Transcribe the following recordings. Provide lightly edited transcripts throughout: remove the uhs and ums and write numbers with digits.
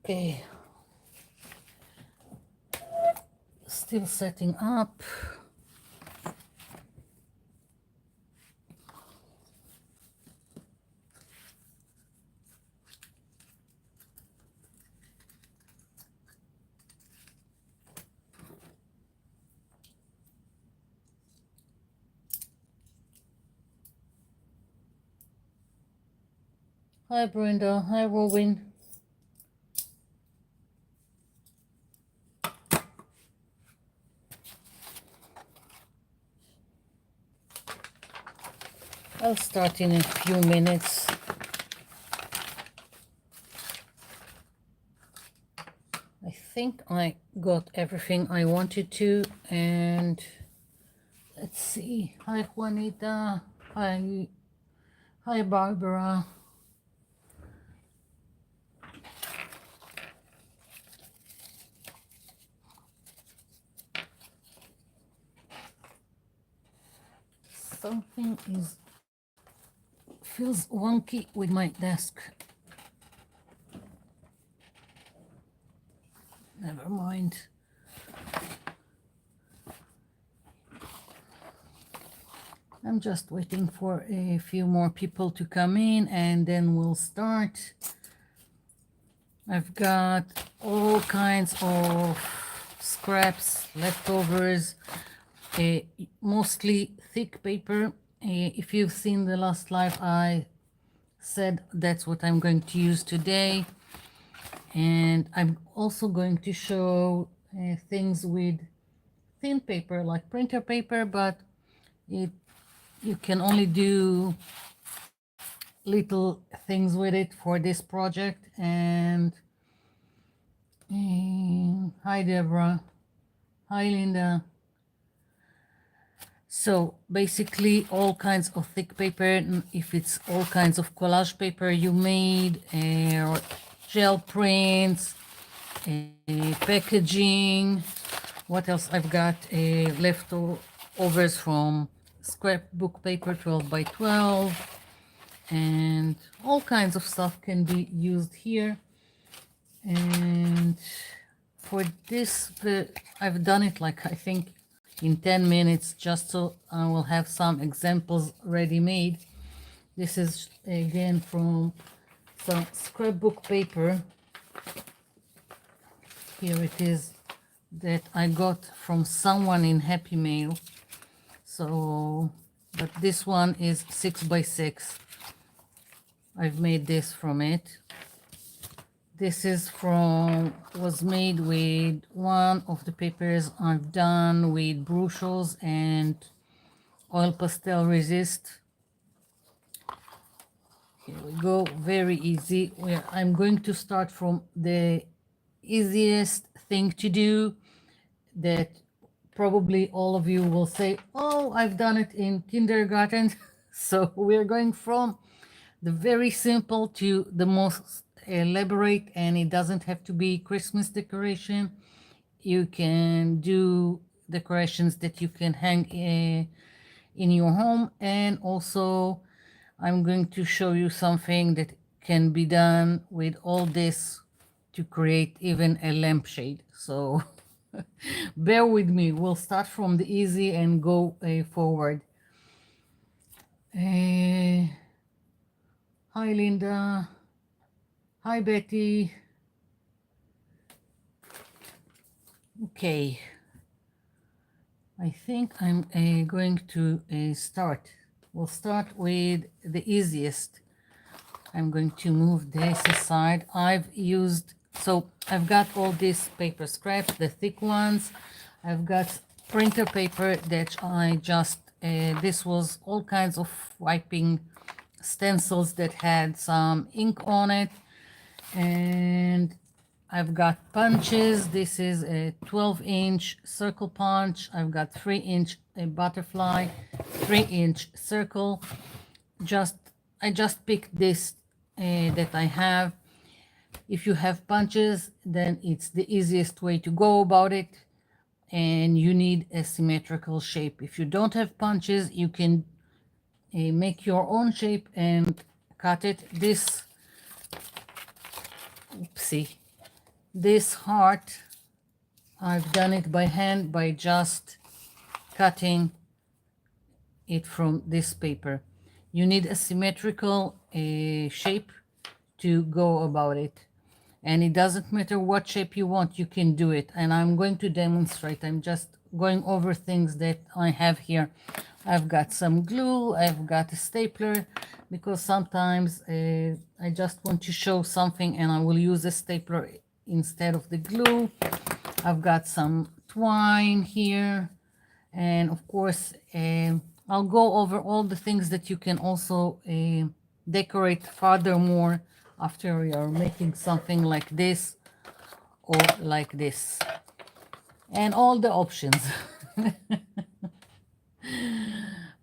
Okay, still setting up. Hi Brenda, hi Robin. I'll start in a few minutes. I think I got everything I wanted to, and let's see. Hi Juanita. Hi Barbara. Something feels wonky with my desk. Never mind. I'm just waiting for a few more people to come in and then we'll start. I've got all kinds of scraps, leftovers, mostly thick paper. If you've seen the last live, I said that's what I'm going to use today. And I'm also going to show things with thin paper like printer paper, but you can only do little things with it for this project. And hi Deborah, hi Linda. So basically all kinds of thick paper. If it's all kinds of collage paper you made, gel prints, packaging. What else? I've got leftovers from scrapbook paper 12 by 12, and all kinds of stuff can be used here. And for this, I've done it like I think in 10 minutes, just so I will have some examples ready made. This is again from some scrapbook paper. Here it is, that I got from someone in Happy Mail. So, but this one is 6 by 6. I've made this from it. This was made with one of the papers I've done with Brussels and oil pastel resist. Here we go, very easy. I'm going to start from the easiest thing to do that probably all of you will say, oh, I've done it in kindergarten. So we're going from the very simple to the most elaborate, and it doesn't have to be Christmas decoration. You can do decorations that you can hang in your home. And also I'm going to show you something that can be done with all this to create even a lampshade. So bear with me. We'll start from the easy and go forward. Hi Linda. Hi Betty. Okay. I think I'm going to start. We'll start with the easiest. I'm going to move this aside. I've got all these paper scraps, the thick ones. I've got printer paper that this was all kinds of wiping stencils that had some ink on it. And I've got punches. This is a 12-inch circle punch. I've got 3-inch butterfly, 3-inch circle. I just picked this that I have. If you have punches, then it's the easiest way to go about it, and you need a symmetrical shape. If you don't have punches, you can make your own shape and cut it. Oopsie, This heart, I've done it by hand by just cutting it from this paper. You need a symmetrical shape to go about it. And it doesn't matter what shape you want, you can do it. And I'm going to demonstrate. I'm just going over things that I have here. I've got some glue, I've got a stapler, because sometimes I just want to show something and I will use a stapler instead of the glue. I've got some twine here, and of course I'll go over all the things that you can also decorate furthermore after you're making something like this or like this, and all the options.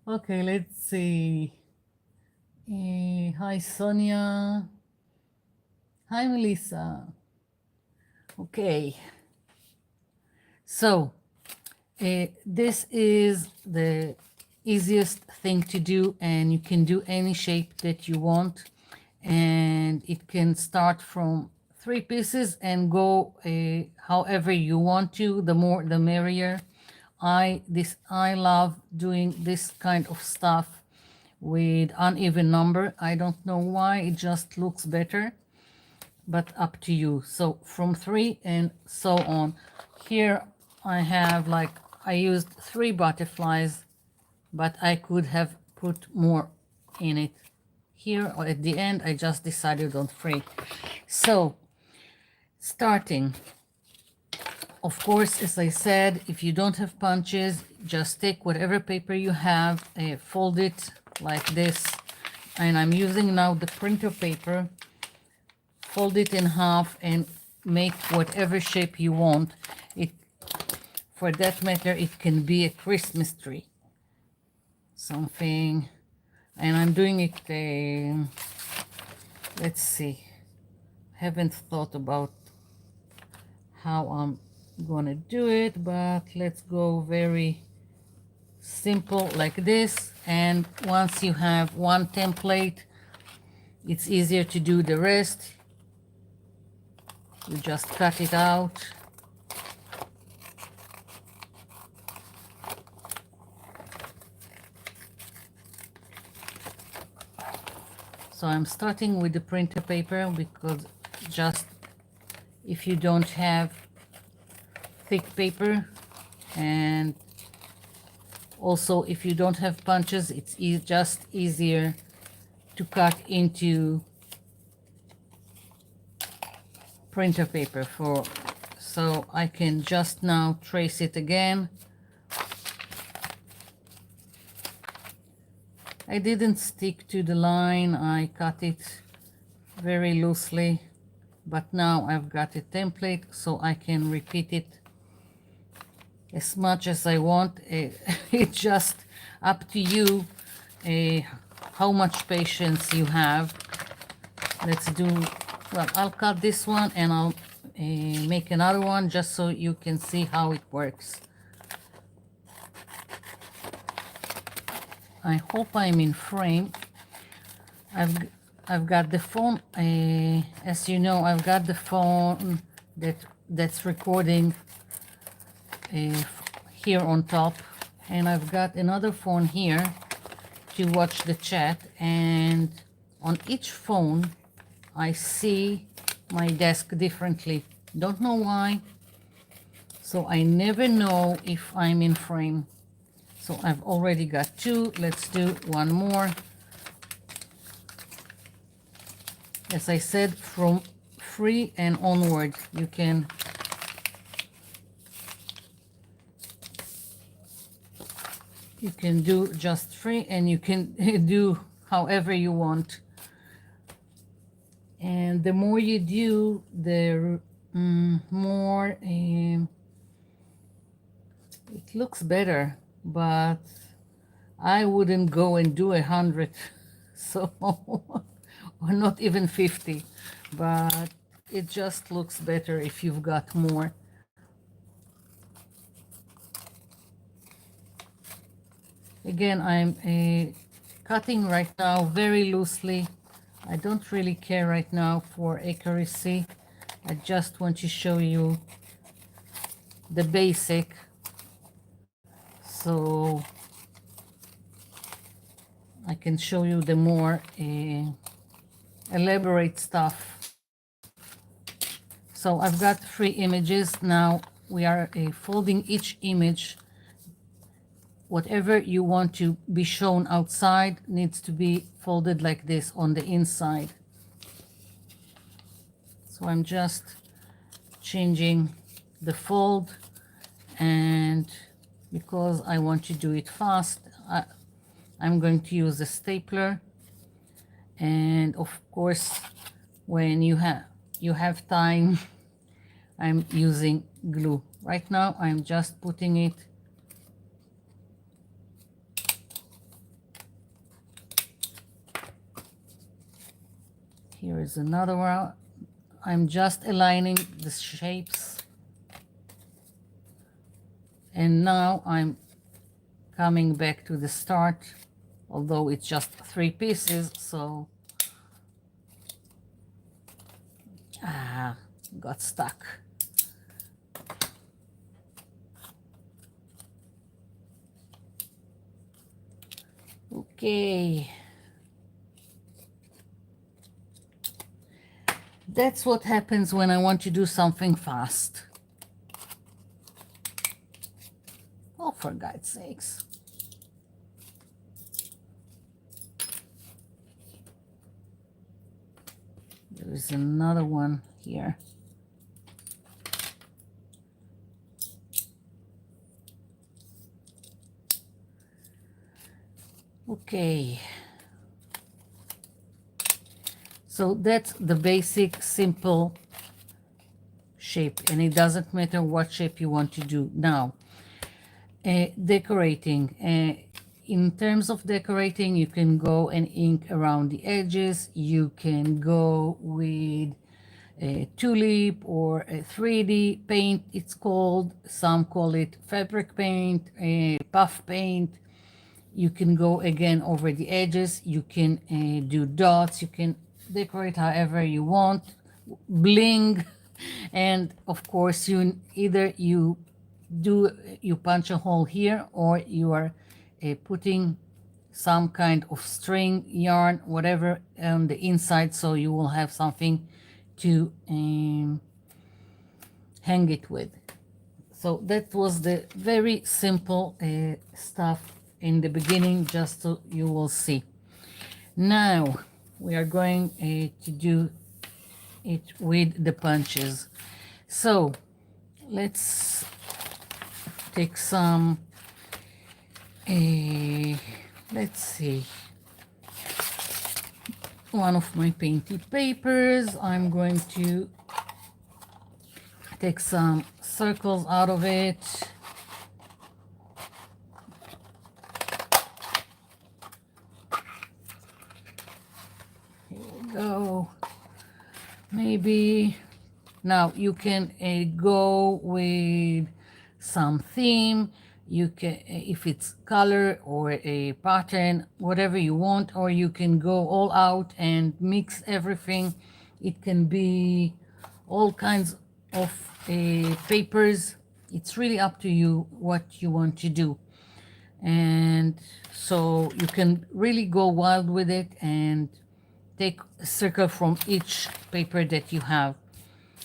Okay, let's see. Hi Sonia. Hi Melissa. Okay, so this is the easiest thing to do, and you can do any shape that you want, and it can start from 3 pieces and go however you want to. The more the merrier. I love doing this kind of stuff with uneven number. I don't know why, it just looks better, but up to you. So from 3 and so on. Here I have, like, I used 3 butterflies, but I could have put more in it. Here at the end I just decided on 3. So starting, of course, as I said, if you don't have punches, just take whatever paper you have, fold it like this, and I'm using now the printer paper. Fold it in half and make whatever shape you want. It, for that matter, it can be a Christmas tree, something. And I'm doing it, let's see, haven't thought about how I'm gonna do it, but let's go very simple like this. And once you have one template, it's easier to do the rest. You just cut it out. So I'm starting with the printer paper because just if you don't have thick paper, and also if you don't have punches, it's just easier to cut into printer paper. So I can just now trace it again. I didn't stick to the line, I cut it very loosely, but now I've got a template so I can repeat it as much as I want. It's just up to you how much patience you have. Let's do, well, I'll cut this one and I'll make another one just so you can see how it works. I hope I'm in frame. I've got the phone, as you know, I've got the phone that's recording here on top, and I've got another phone here to watch the chat, and on each phone I see my desk differently. Don't know why, so I never know if I'm in frame. So I've already got 2. Let's do one more. As I said, from 3 and onward, you can do just 3, and you can do however you want. And the more you do, the more it looks better, but I wouldn't go and do 100, so or not even 50, but it just looks better if you've got more. Again, I'm cutting right now very loosely. I don't really care right now for accuracy. I just want to show you the basic, so I can show you the more elaborate stuff. So I've got 3 images. Now we are folding each image. Whatever you want to be shown outside needs to be folded like this on the inside. So I'm just changing the fold, and because I want to do it fast, I'm going to use a stapler. And of course, when you have time, I'm using glue. Right now I'm just putting it here. Is another one. I'm just aligning the shapes, and now I'm coming back to the start, although it's just 3 pieces, so got stuck. Okay, that's what happens when I want to do something fast. Oh, for God's sakes. There is another one here. Okay. So that's the basic, simple shape, and it doesn't matter what shape you want to do. Now, decorating. In terms of decorating, you can go and ink around the edges. You can go with a tulip or a 3D paint, it's called. Some call it fabric paint, puff paint. You can go again over the edges. You can do dots. You can decorate however you want, bling. And of course, you punch a hole here, or you are putting some kind of string, yarn, whatever on the inside, so you will have something to hang it with. So that was the very simple stuff in the beginning, just so you will see. Now we are going to do it with the punches. So let's take some, let's see, one of my painted papers. I'm going to take some circles out of it. Here we go. Maybe now you can go with some theme. You can, if it's color or a pattern, whatever you want, or you can go all out and mix everything. It can be all kinds of papers. It's really up to you what you want to do. And so you can really go wild with it and take a circle from each paper that you have.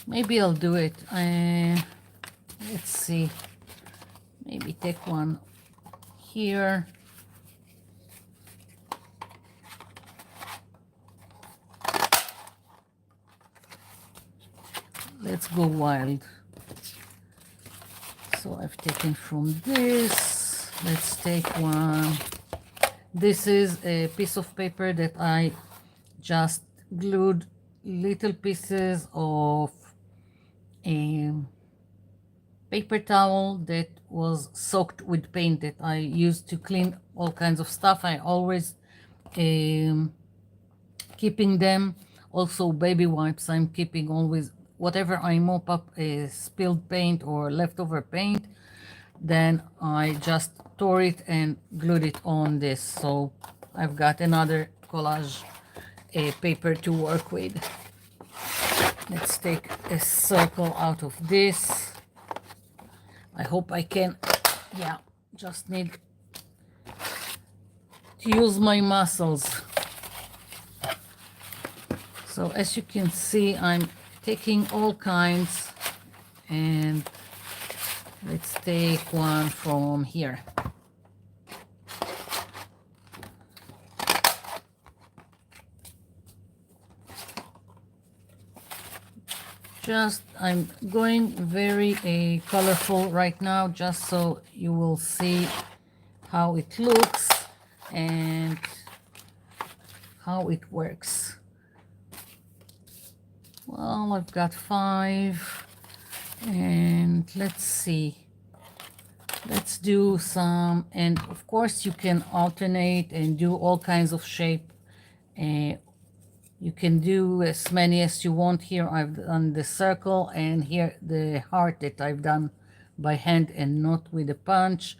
Maybe I'll do it. Let's see. Maybe take one here. Let's go wild. So I've taken from this. Let's take one. This is a piece of paper that I just glued little pieces of a paper towel that was soaked with paint that I used to clean all kinds of stuff. I always keeping them. Also baby wipes, I'm keeping always. Whatever I mop up spilled paint or leftover paint, then I just tore it and glued it on this. So I've got another collage paper to work with. Let's take a circle out of this. I hope I can, yeah, just need to use my muscles. So as you can see, I'm taking all kinds, and let's take one from here. I'm going very colorful right now, just so you will see how it looks and how it works. Well, I've got 5, and let's see. Let's do some, and of course you can alternate and do all kinds of shape. You can do as many as you want. Here I've done the circle, and here the heart that I've done by hand and not with a punch.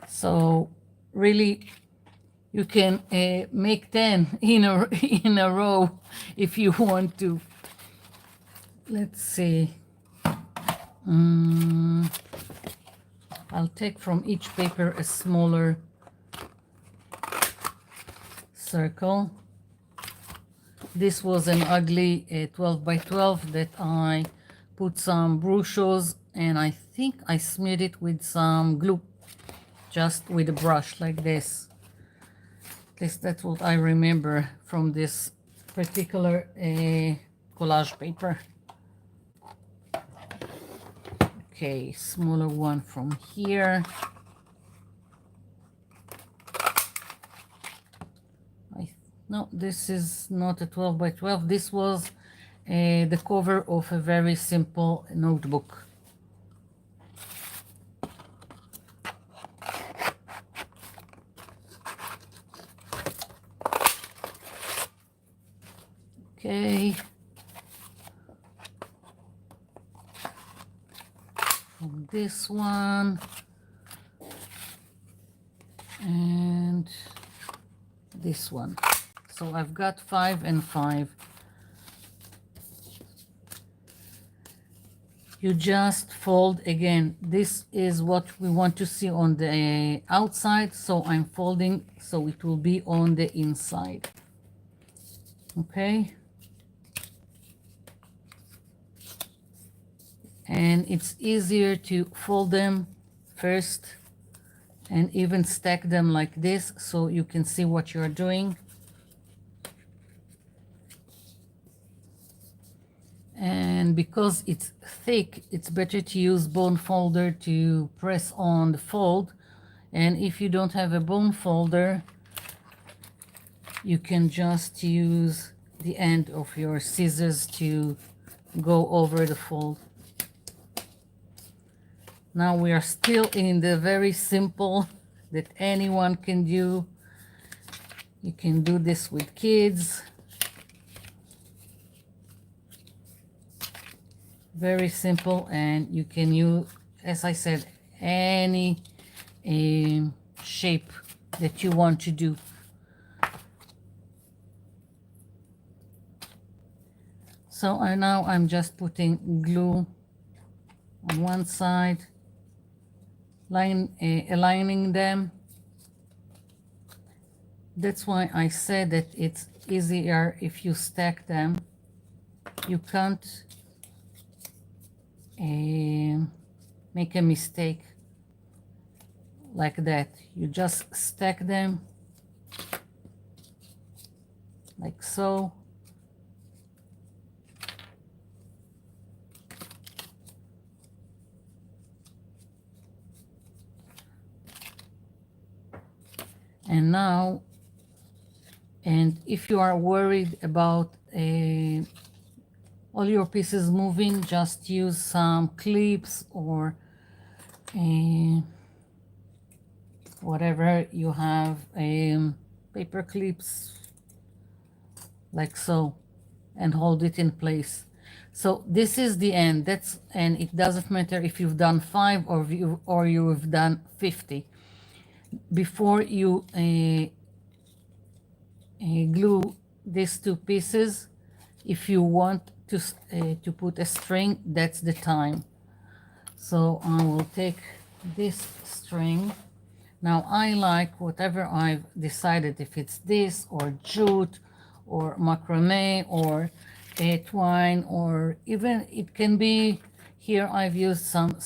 So really you can make 10 in a row if you want to. Let's see. I'll take from each paper a smaller circle. This was an ugly 12 by 12 that I put some brochures, and I think I smeared it with some glue, just with a brush like this. At least that's what I remember from this particular collage paper. Okay, smaller one from here. No, this is not a 12 by 12. This was the cover of a very simple notebook. Okay. From this one. And this one. So I've got 5 and 5. You just fold again. This is what we want to see on the outside, so I'm folding so it will be on the inside. Okay. And it's easier to fold them first and even stack them like this so you can see what you're doing. And because it's thick, it's better to use bone folder to press on the fold. And if you don't have a bone folder, you can just use the end of your scissors to go over the fold. Now we are still in the very simple that anyone can do. You can do this with kids. Very simple, and you can use, as I said, any shape that you want to do. So now I'm just putting glue on one side, aligning them. That's why I said that it's easier if you stack them. You can't make a mistake like that. You just stack them like so. And now, and if you are worried about all your pieces moving, just use some clips or whatever you have, paper clips like so, and hold it in place. So this is the end. And it doesn't matter if you've done 5 or you've done 50. Before you glue these 2 pieces, if you want to put a string, that's the time. So I will take this string. Now I like whatever I've decided, if it's this or jute or macrame or a twine, or even it can be, here I've used some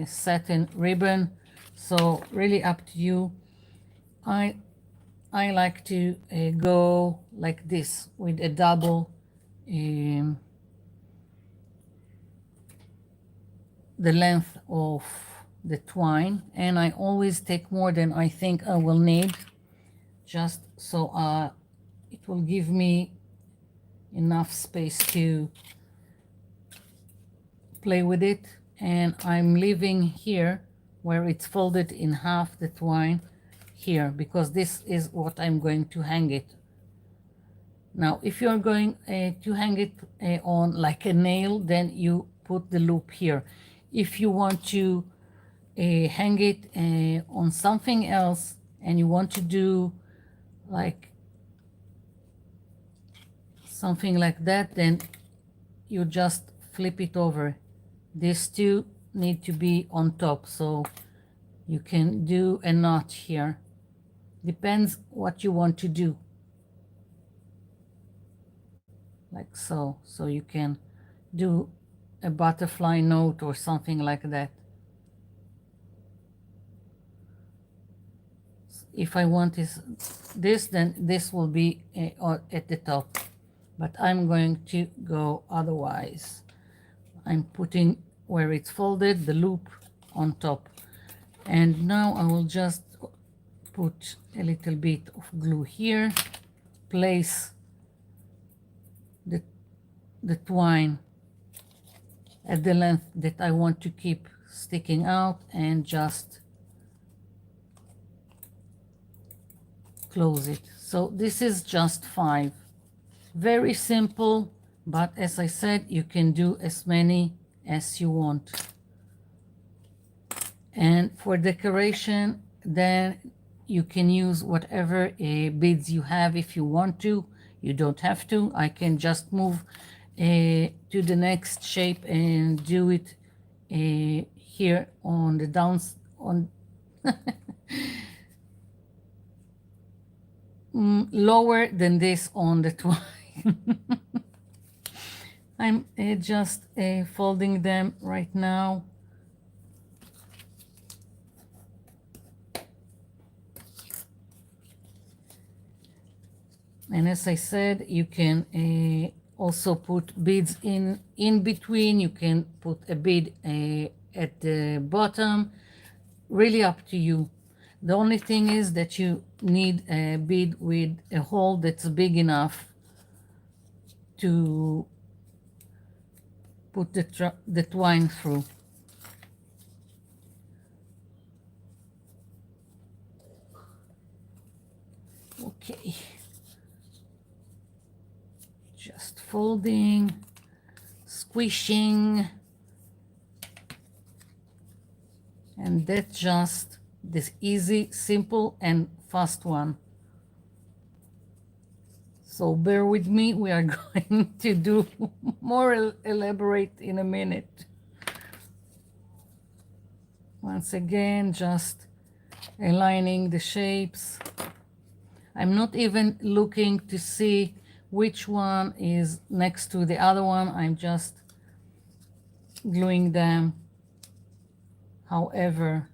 satin ribbon, so really up to you. I like to go like this with a double um, the length of the twine, and I always take more than I think I will need, just so it will give me enough space to play with it. And I'm leaving here where it's folded in half, the twine here, because this is what I'm going to hang it. Now if you're going to hang it on like a nail, then you put the loop here. If you want to hang it on something else and you want to do like something like that, then you just flip it over. These two need to be on top, so you can do a knot here. Depends what you want to do, like so. So you can do a butterfly note or something like that. If I want this, then this will be at the top, but I'm going to go otherwise. I'm putting where it's folded the loop on top, and now I will just put a little bit of glue here, place the twine at the length that I want to keep sticking out, and just close it. So this is just 5. Very simple, but as I said, you can do as many as you want. And for decoration, then you can use whatever beads you have if you want to. You don't have to. I can just move to the next shape and do it here on the downs on lower than this on the twine. I'm just folding them right now. And as I said, you can also put beads in between. You can put a bead at the bottom. Really up to you. The only thing is that you need a bead with a hole that's big enough to put the twine through. Okay. Just folding, squishing, and that's just this easy, simple, and fast one. So bear with me, we are going to do more elaborate in a minute. Once again, just aligning the shapes. I'm not even looking to see which one is next to the other one. I'm just gluing them however.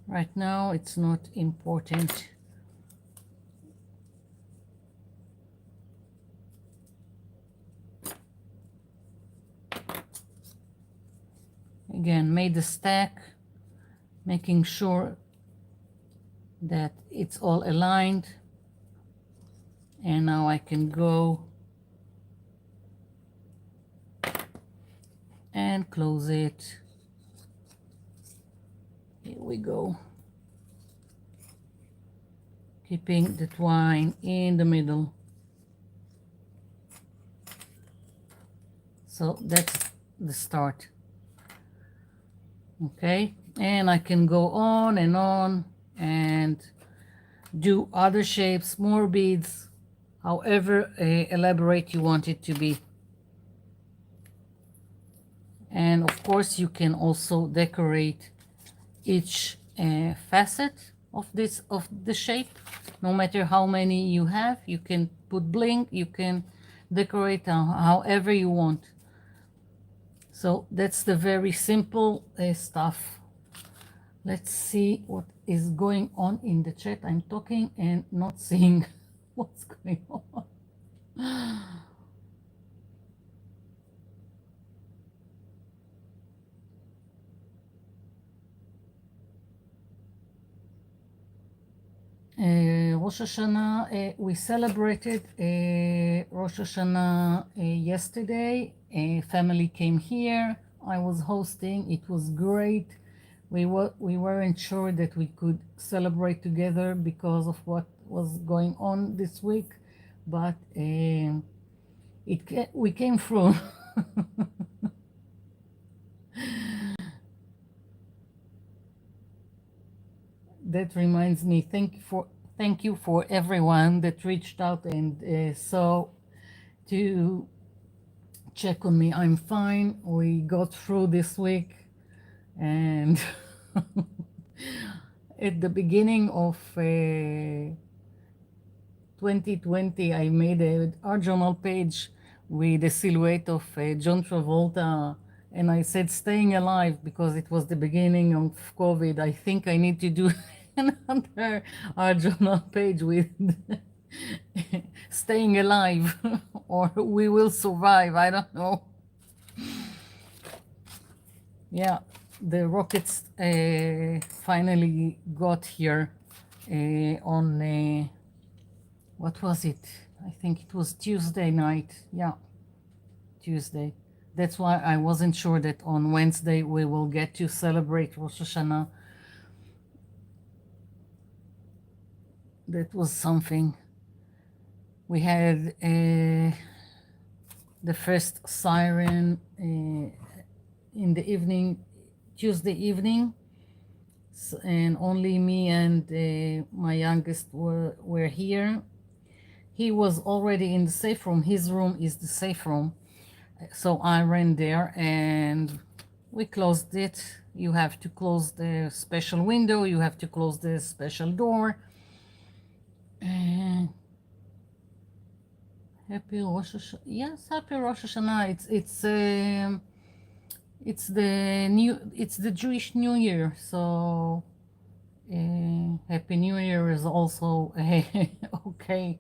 Right now, it's not important. Again, made the stack, making sure that it's all aligned. And now I can go and close it. Here we go. Keeping the twine in the middle. So that's the start. Okay, and I can go on and do other shapes, more beads, however elaborate you want it to be. And of course, you can also decorate each facet of the shape. No matter how many you have, you can put bling, you can decorate however you want. So that's the very simple stuff. Let's see what is going on in the chat. I'm talking and not seeing what's going on. Rosh Hashanah, we celebrated Rosh Hashanah yesterday. Family came here. I was hosting. It was great. We weren't sure that we could celebrate together because of what was going on this week, but we came through. That reminds me, thank you for everyone that reached out and saw to check on me. I'm fine. We got through this week, and at the beginning of 2020, I made a art journal page with a silhouette of John Travolta, and I said staying alive because it was the beginning of COVID. I think I need to do another art journal page with staying alive or we will survive. I don't know. Yeah, the rockets finally got here on what was it? I think it was Tuesday night. Yeah, Tuesday. That's why I wasn't sure that on Wednesday we will get to celebrate Rosh Hashanah. That was something. We had the first siren in the evening, Tuesday evening, and only me and my youngest were here. He was already in the safe room. His room is the safe room. So I ran there and we closed it. You have to close the special window. You have to close the special door. And happy Rosh Hashanah. Yes, happy Rosh Hashanah. It's the Jewish New Year. So Happy New Year is also okay.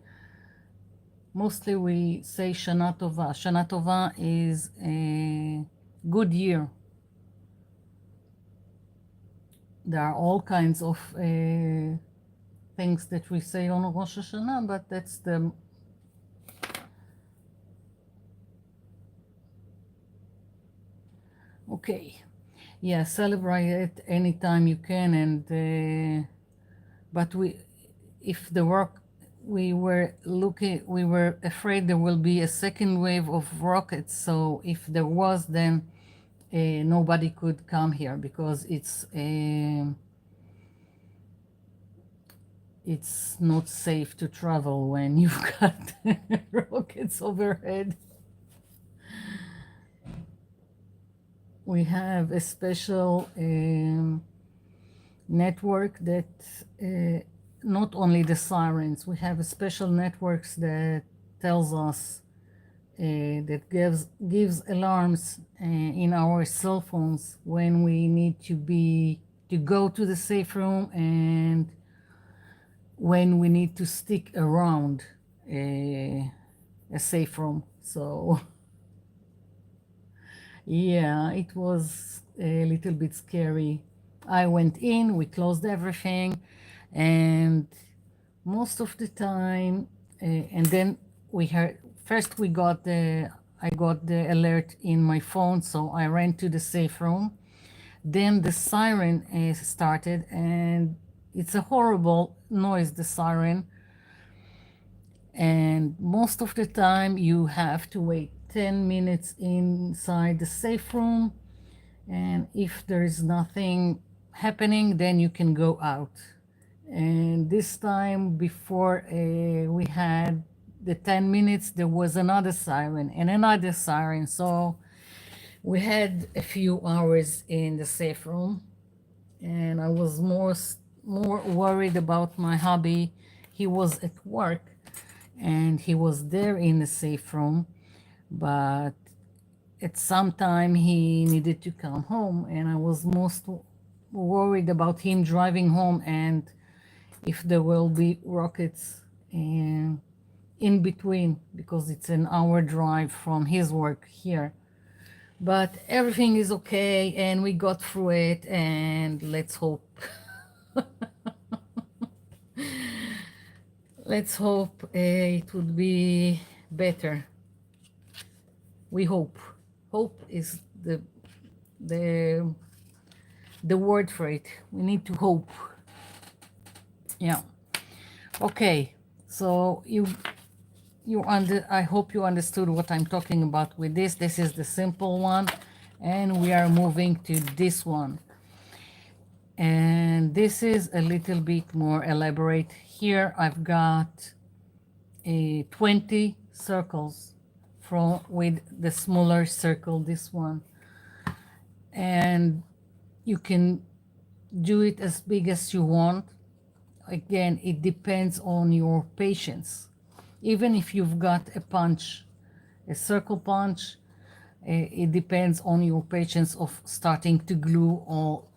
Mostly we say Shana Tova. Shana Tova is a good year. There are all kinds of things that we say on Rosh Hashanah, but that's the okay. Yeah, celebrate it anytime you can, and but if the work we were afraid there will be a second wave of rockets. So if there was, then nobody could come here because it's not safe to travel when you've got rockets overhead. We have a special network that not only the sirens, we have a special networks that tells us that gives alarms in our cell phones when we need to go to the safe room and when we need to stick around a safe room. So yeah, it was a little bit scary. I went in, we closed everything, and most of the time, and then we heard, first I got the alert in my phone, so I ran to the safe room. Then the siren started, and it's a horrible noise, the siren. And most of the time, you have to wait 10 minutes inside the safe room. And if there is nothing happening, then you can go out. And this time, before we had the 10 minutes, there was another siren and another siren. So we had a few hours in the safe room, and I was more worried about my hubby. He was at work and he was there in the safe room, but at some time he needed to come home, and I was most worried about him driving home and if there will be rockets in between, because it's an hour drive from his work here. But everything is okay and we got through it, and let's hope let's hope it would be better. We hope. Hope is the the word for it. We need to hope. Yeah. Okay. So I hope you understood what I'm talking about with this. This is the simple one, and we are moving to this one. And this is a little bit more elaborate. Here I've got 20 circles with the smaller circle, this one. And you can do it as big as you want. Again, it depends on your patience. Even if you've got a circle punch, it depends on your patience of starting to glue all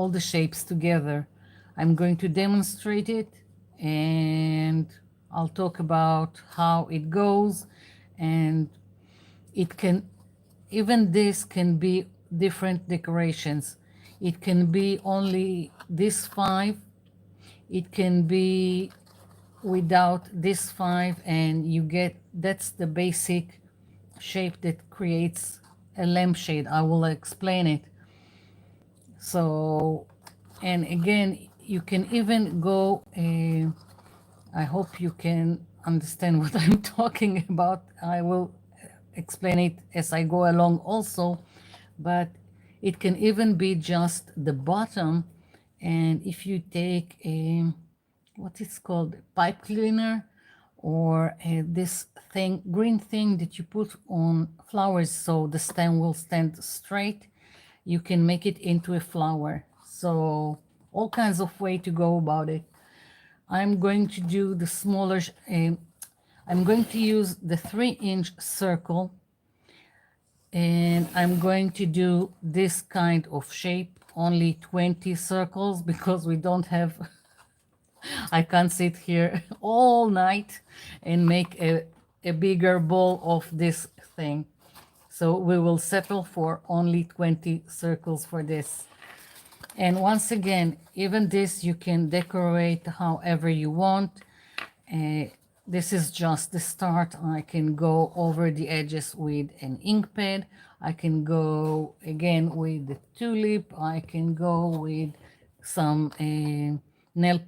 the shapes together. I'm going to demonstrate it, and I'll talk about how it goes. And even this can be different decorations. It can be only this 5. It can be without this 5, and that's the basic shape that creates a lampshade. I will explain it. So, and again, you can even go, I hope you can understand what I'm talking about. I will explain it as I go along also, but it can even be just the bottom. And if you take what is called pipe cleaner, or this green thing that you put on flowers so the stem will stand straight, you can make it into a flower. So all kinds of way to go about it. I'm going to do the smaller, I'm going to use the 3-inch circle, and I'm going to do this kind of shape, only 20 circles, because we don't have, I can't sit here all night and make a bigger ball of this thing. So we will settle for only 20 circles for this. And once again, even this you can decorate however you want. This is just the start. I can go over the edges with an ink pad. I can go again with the tulip. I can go with some nail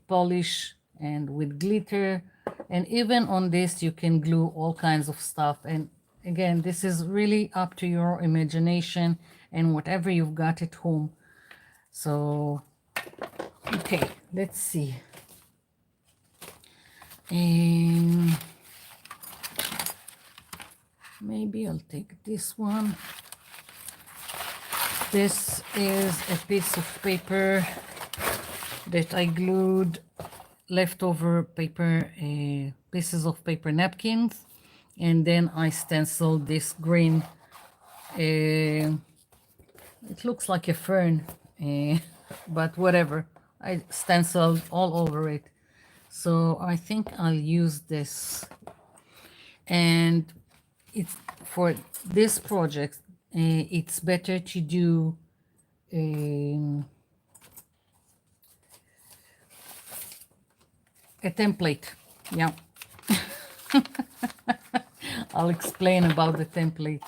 polish and with glitter. And even on this, you can glue all kinds of stuff. And again, this is really up to your imagination and whatever you've got at home. So, okay, let's see. And maybe I'll take this one. This is a piece of paper that I glued leftover paper, pieces of paper napkins, and then I stenciled this green. It looks like a fern, but whatever. I stenciled all over it. So I think I'll use this. And it's for this project, it's better to do a template. Yeah. I'll explain about the template.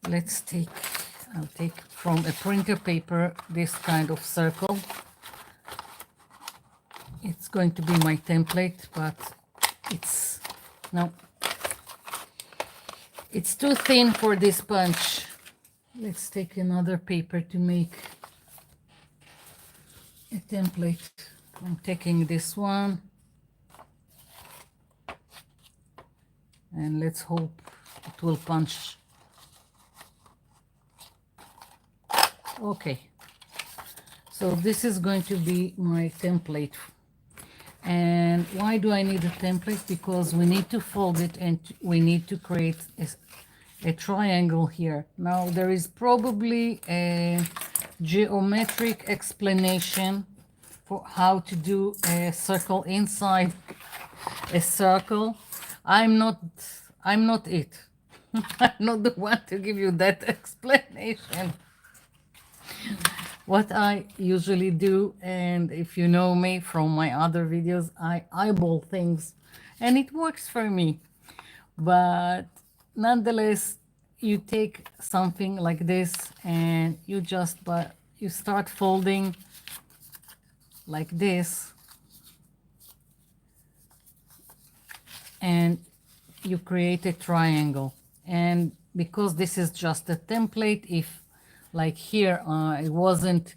I'll take from a printer paper this kind of circle. It's going to be my template, but it's too thin for this punch. Let's take another paper to make a template. I'm taking this one and let's hope it will punch. Okay, so this is going to be my template. And why do I need a template? Because we need to fold it and we need to create a triangle here. Now there is probably a geometric explanation for how to do a circle inside a circle. I'm not it. I'm not the one to give you that explanation. What I usually do, and if you know me from my other videos, I eyeball things and it works for me. But nonetheless, you take something like this and you you start folding like this and you create a triangle. And because this is just a template, if like here it wasn't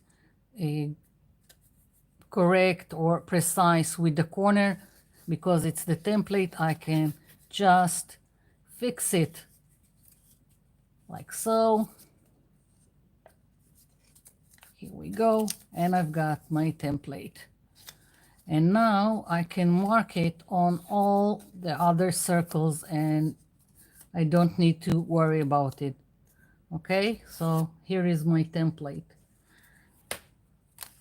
correct or precise with the corner, because it's the template, I can just fix it like so. Here we go, and I've got my template. And now I can mark it on all the other circles and I don't need to worry about it. Okay, so here is my template.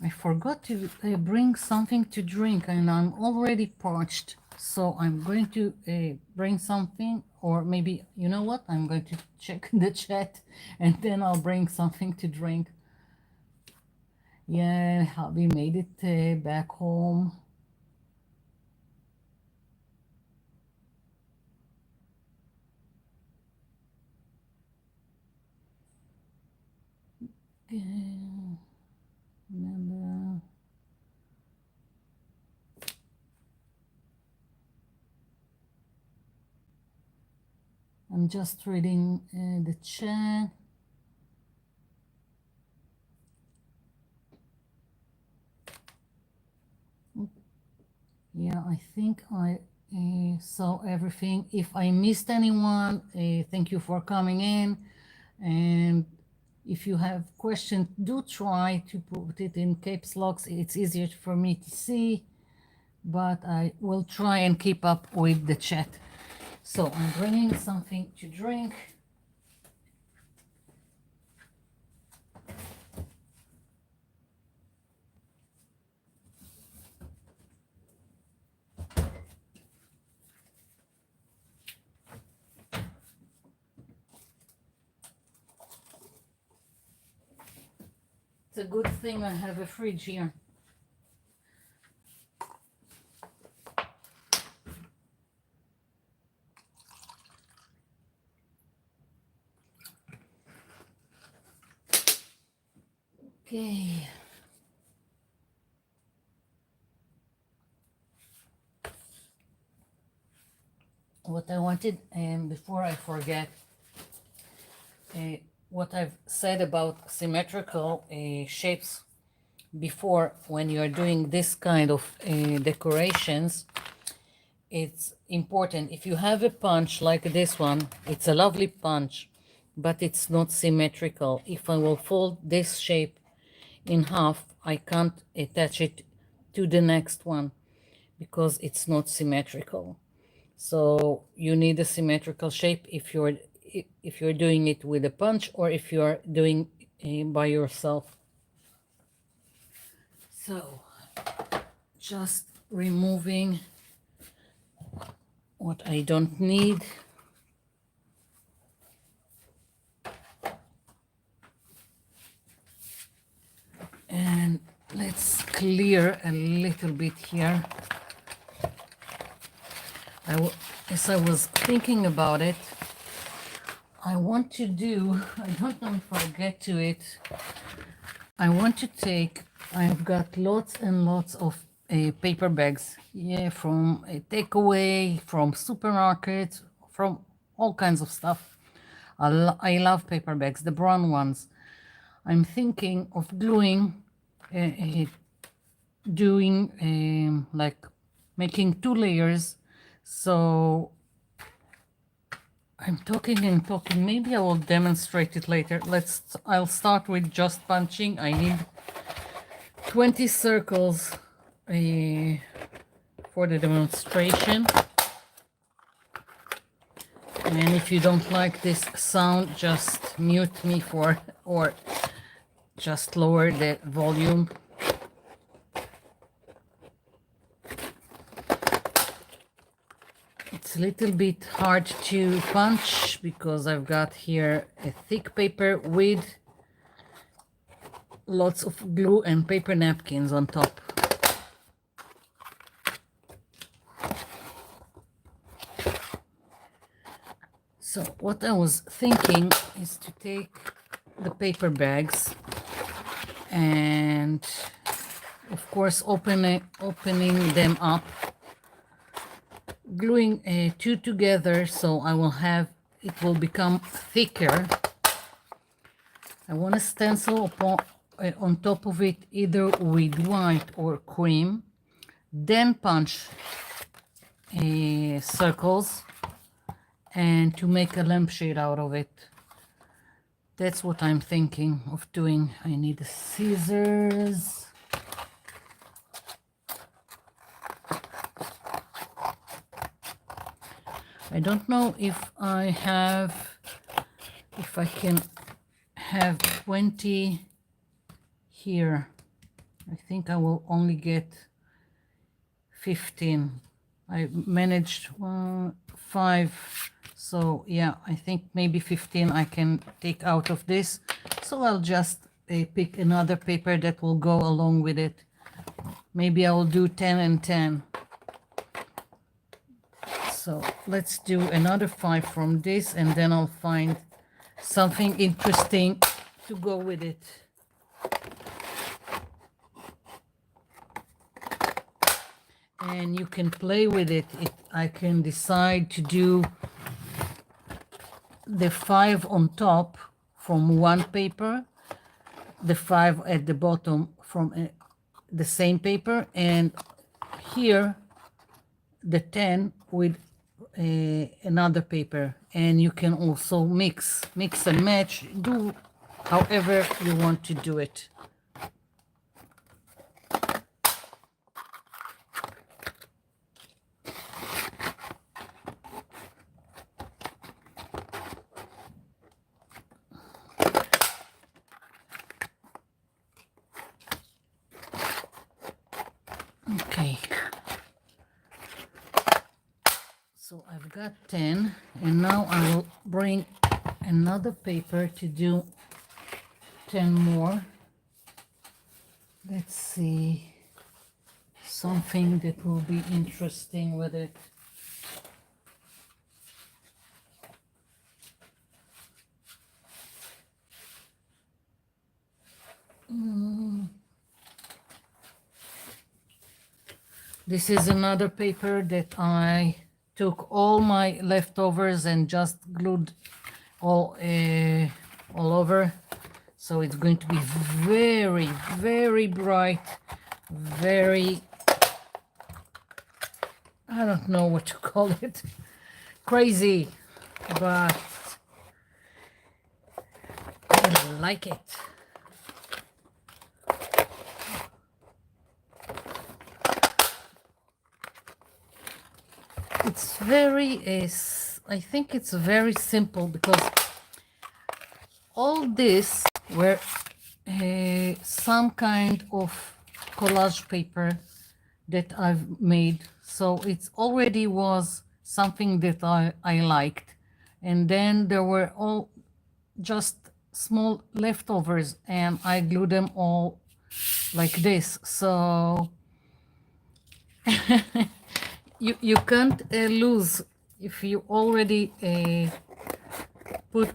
I forgot to bring something to drink and I'm already parched. So I'm going to bring something, or maybe, you know what? I'm going to check the chat and then I'll bring something to drink. Yeah, hubby made it back home. Remember. I'm just reading the chat. Yeah, I think I saw everything. If I missed anyone, thank you for coming in. And if you have questions, do try to put it in caps locks. It's easier for me to see, but I will try and keep up with the chat. So I'm bringing something to drink. It's a good thing I have a fridge here. Okay. What I wanted, and before I forget, what I've said about symmetrical shapes before, when you're doing this kind of decorations, it's important. If you have a punch like this one, it's a lovely punch, but it's not symmetrical. If I will fold this shape in half, I can't attach it to the next one because it's not symmetrical. So you need a symmetrical shape if you're doing it with a punch or if you're doing by yourself. So just removing what I don't need. And let's clear a little bit here. As I was thinking about it, I want to do, I don't know if I'll get to it. I want to take, I've got lots and lots of paper bags, yeah, from a takeaway, from supermarkets, from all kinds of stuff. I love paper bags, the brown ones. I'm thinking of gluing doing like making 2 layers. So I'm talking and talking. Maybe I will demonstrate it later. I'll start with just punching. I need 20 circles for the demonstration. And if you don't like this sound, just mute me or just lower the volume. It's a little bit hard to punch because I've got here a thick paper with lots of glue and paper napkins on top. So what I was thinking is to take the paper bags and of course opening them up, gluing 2 together so it will become thicker. I want to stencil on top of it either with white or cream, then punch circles and to make a lampshade out of it. That's what I'm thinking of doing. I need scissors. I don't know if I can have 20 here. I think I will only get 15. I managed 5. So yeah, I think maybe 15 I can take out of this. So I'll just pick another paper that will go along with it. Maybe I will do 10 and 10. So let's do another 5 from this and then I'll find something interesting to go with it. And you can play with it. I can decide to do the 5 on top from one paper, the 5 at the bottom from the same paper, and here the 10 with another paper. And you can also mix and match, do however you want to do it. Okay, so I've got 10 and now I will bring another paper to do 10 more. Let's see, something that will be interesting with it. This is another paper that I took all my leftovers and just glued all over. So it's going to be very, very bright, very, I don't know what to call it, crazy, but I like it. It's very, I think it's very simple because all this were some kind of collage paper that I've made. So it's already was something that I liked. And then there were all just small leftovers and I glued them all like this. So you can't lose if you already put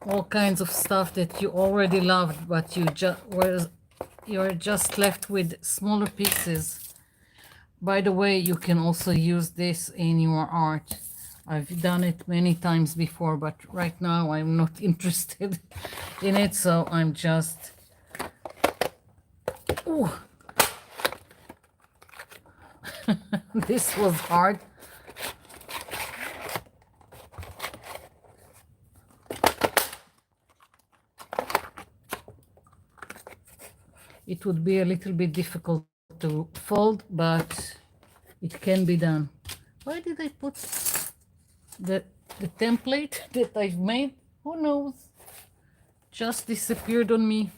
all kinds of stuff that you already loved, but you're just left with smaller pieces. By the way, you can also use this in your art. I've done it many times before, but right now I'm not interested in it, so I'm just This was hard. It would be a little bit difficult to fold, but it can be done. Why did I put the template that I've made? Who knows? Just disappeared on me.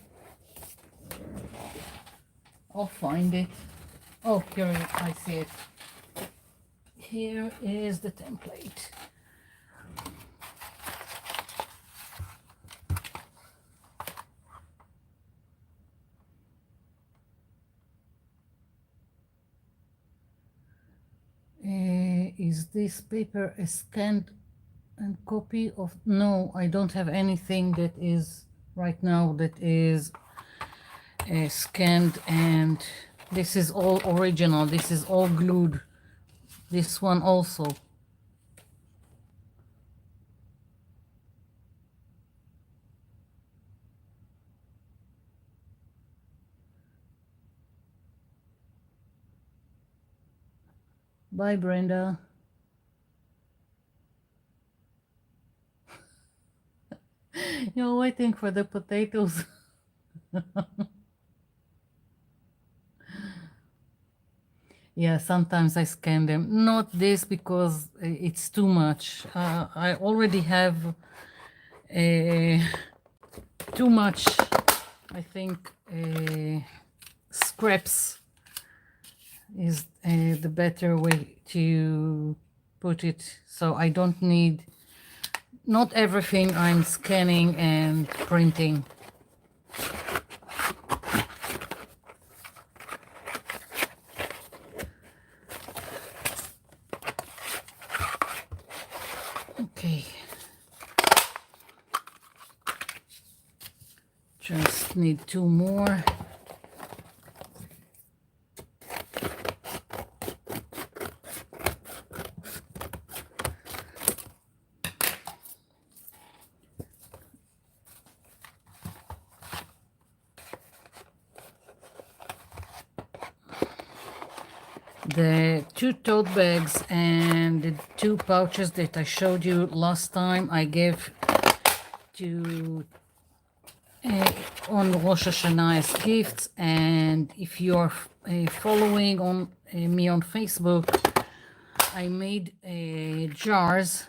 I'll find it. Oh, here I see it. Here is the template. Is this paper a scanned and copy of? No, I don't have anything that is right now that is scanned, and this is all original. This is all glued. This one also. Bye, Brenda. You're waiting for the potatoes. Yeah, sometimes I scan them. Not this because it's too much. I already have too much, I think, scraps is the better way to put it. So I don't need, not everything I'm scanning and printing. Okay. Just need two more. The two tote bags and the two pouches that I showed you last time, I gave to on Rosh Hashanah as gifts. And if you're following on me on Facebook, I made jars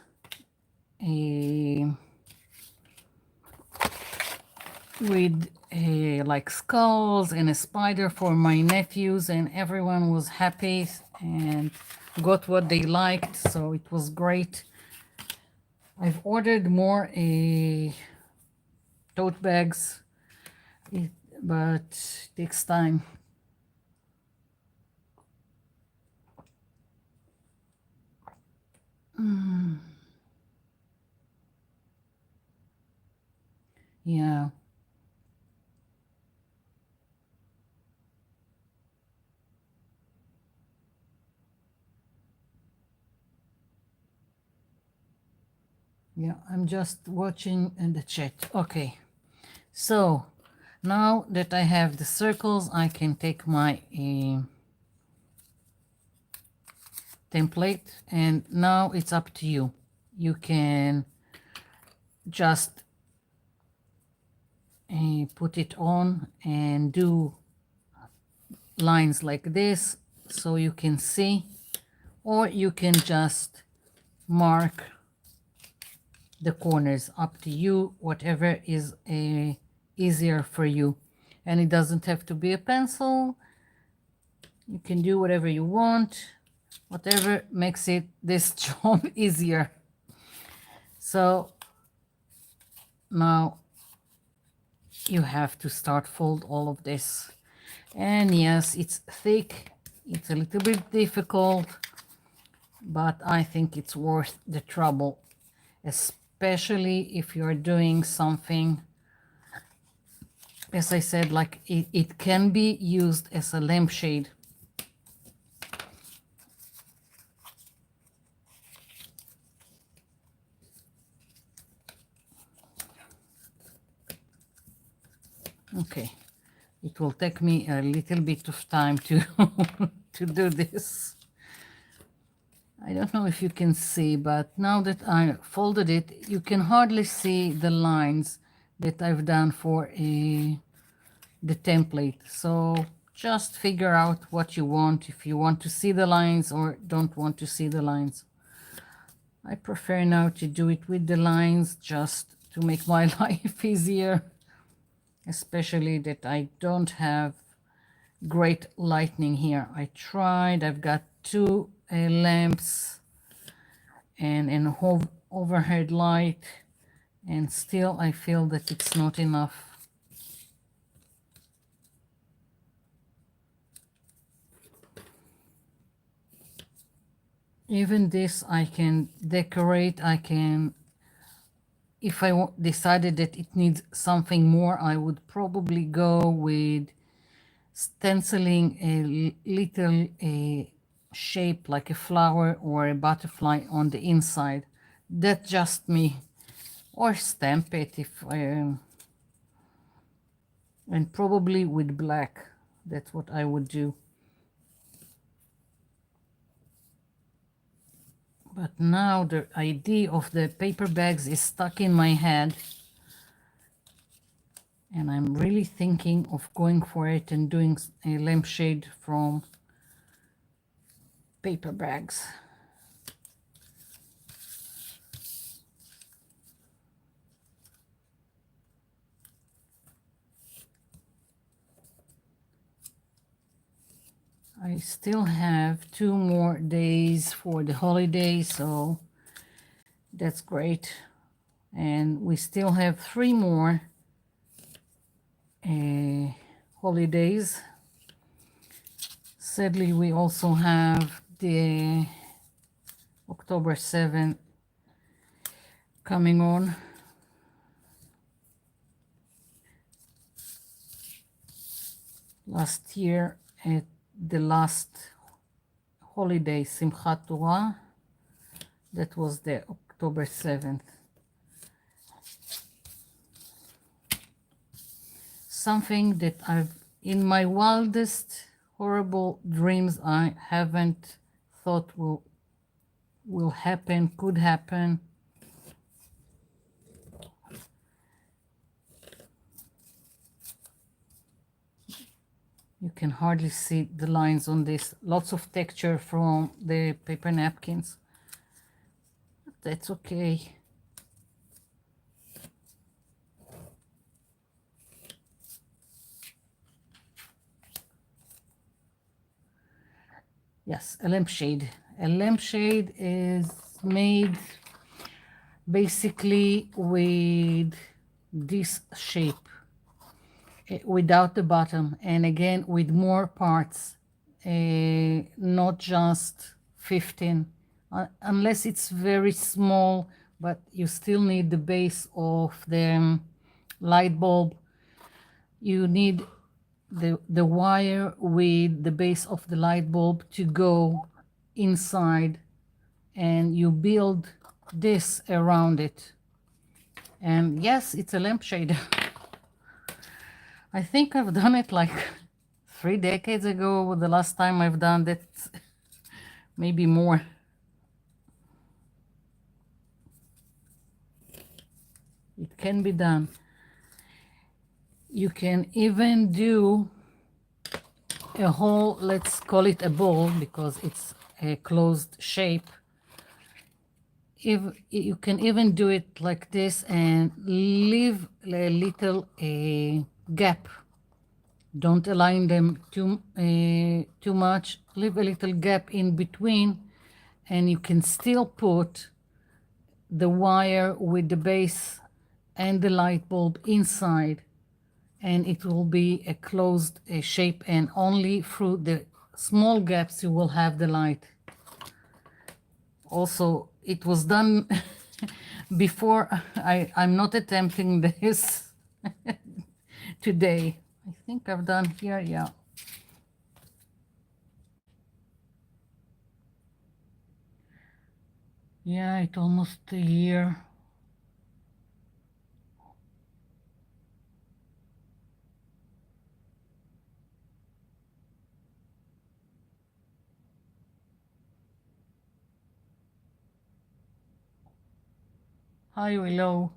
with like skulls and a spider for my nephews, and everyone was happy and got what they liked, so it was great. I've ordered more tote bags, but it takes time. Yeah. Yeah, I'm just watching in the chat. Okay, so now that I have the circles, I can take my template, and now it's up to you. You can just put it on and do lines like this so you can see, or you can just mark the corners. Up to you, whatever is easier for you. And it doesn't have to be a pencil. You can do whatever you want, whatever makes it this job easier. So now you have to start fold all of this. And yes, it's thick, it's a little bit difficult, but I think it's worth the trouble, especially if you're doing something, as I said, like it can be used as a lampshade. Okay, it will take me a little bit of time to to do this. I don't know if you can see, but now that I folded it, you can hardly see the lines that I've done for the template. So just figure out what you want, if you want to see the lines or don't want to see the lines. I prefer now to do it with the lines just to make my life easier, especially that I don't have great lighting here. I tried, I've got two lamps and an overhead light, and still I feel that it's not enough. Even this I can decorate. I can, if I decided that it needs something more, I would probably go with stenciling a little shape like a flower or a butterfly on the inside. That's just me. Or stamp it if I, and probably with black. That's what I would do. But now the idea of the paper bags is stuck in my head, and I'm really thinking of going for it and doing a lampshade from paper bags. I still have 2 more days for the holidays, so that's great. And we still have 3 more holidays. Sadly, we also have the October 7th coming on. Last year, at the last holiday, Simchat Torah, that was the October 7th. Something that I've, in my wildest horrible dreams, I haven't thought will happen, could happen. You can hardly see the lines on this. Lots of texture from the paper napkins. That's okay. Yes, a lampshade. A lampshade is made basically with this shape, without the bottom, and again with more parts, not just 15, unless it's very small, but you still need the base of the light bulb. You need the wire with the base of the light bulb to go inside, and you build this around it. And yes, it's a lampshade. I think I've done it like 3 decades ago, the last time I've done that, maybe more. It can be done. You can even do a whole, let's call it a bowl because it's a closed shape. If you can even do it like this and leave a little gap. Don't align them too much. Leave a little gap in between, and you can still put the wire with the base and the light bulb inside, and it will be a closed shape, and only through the small gaps you will have the light. Also, it was done before. I'm not attempting this today. I think I've done here, yeah. Yeah, it's almost a year. Hi, Willow.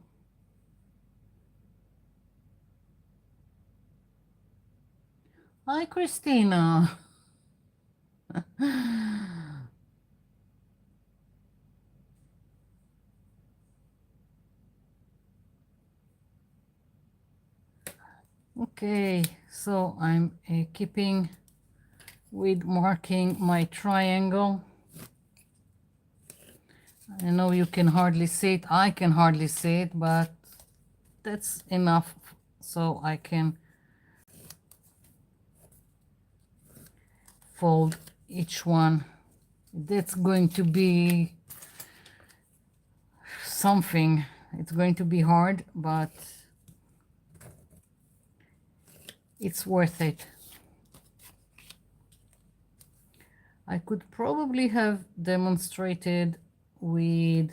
Hi, Christina. Okay, so I'm keeping with marking my triangle. I know you can hardly see it. I can hardly see it, but that's enough so I can fold each one. That's going to be something. It's going to be hard, but it's worth it. I could probably have demonstrated with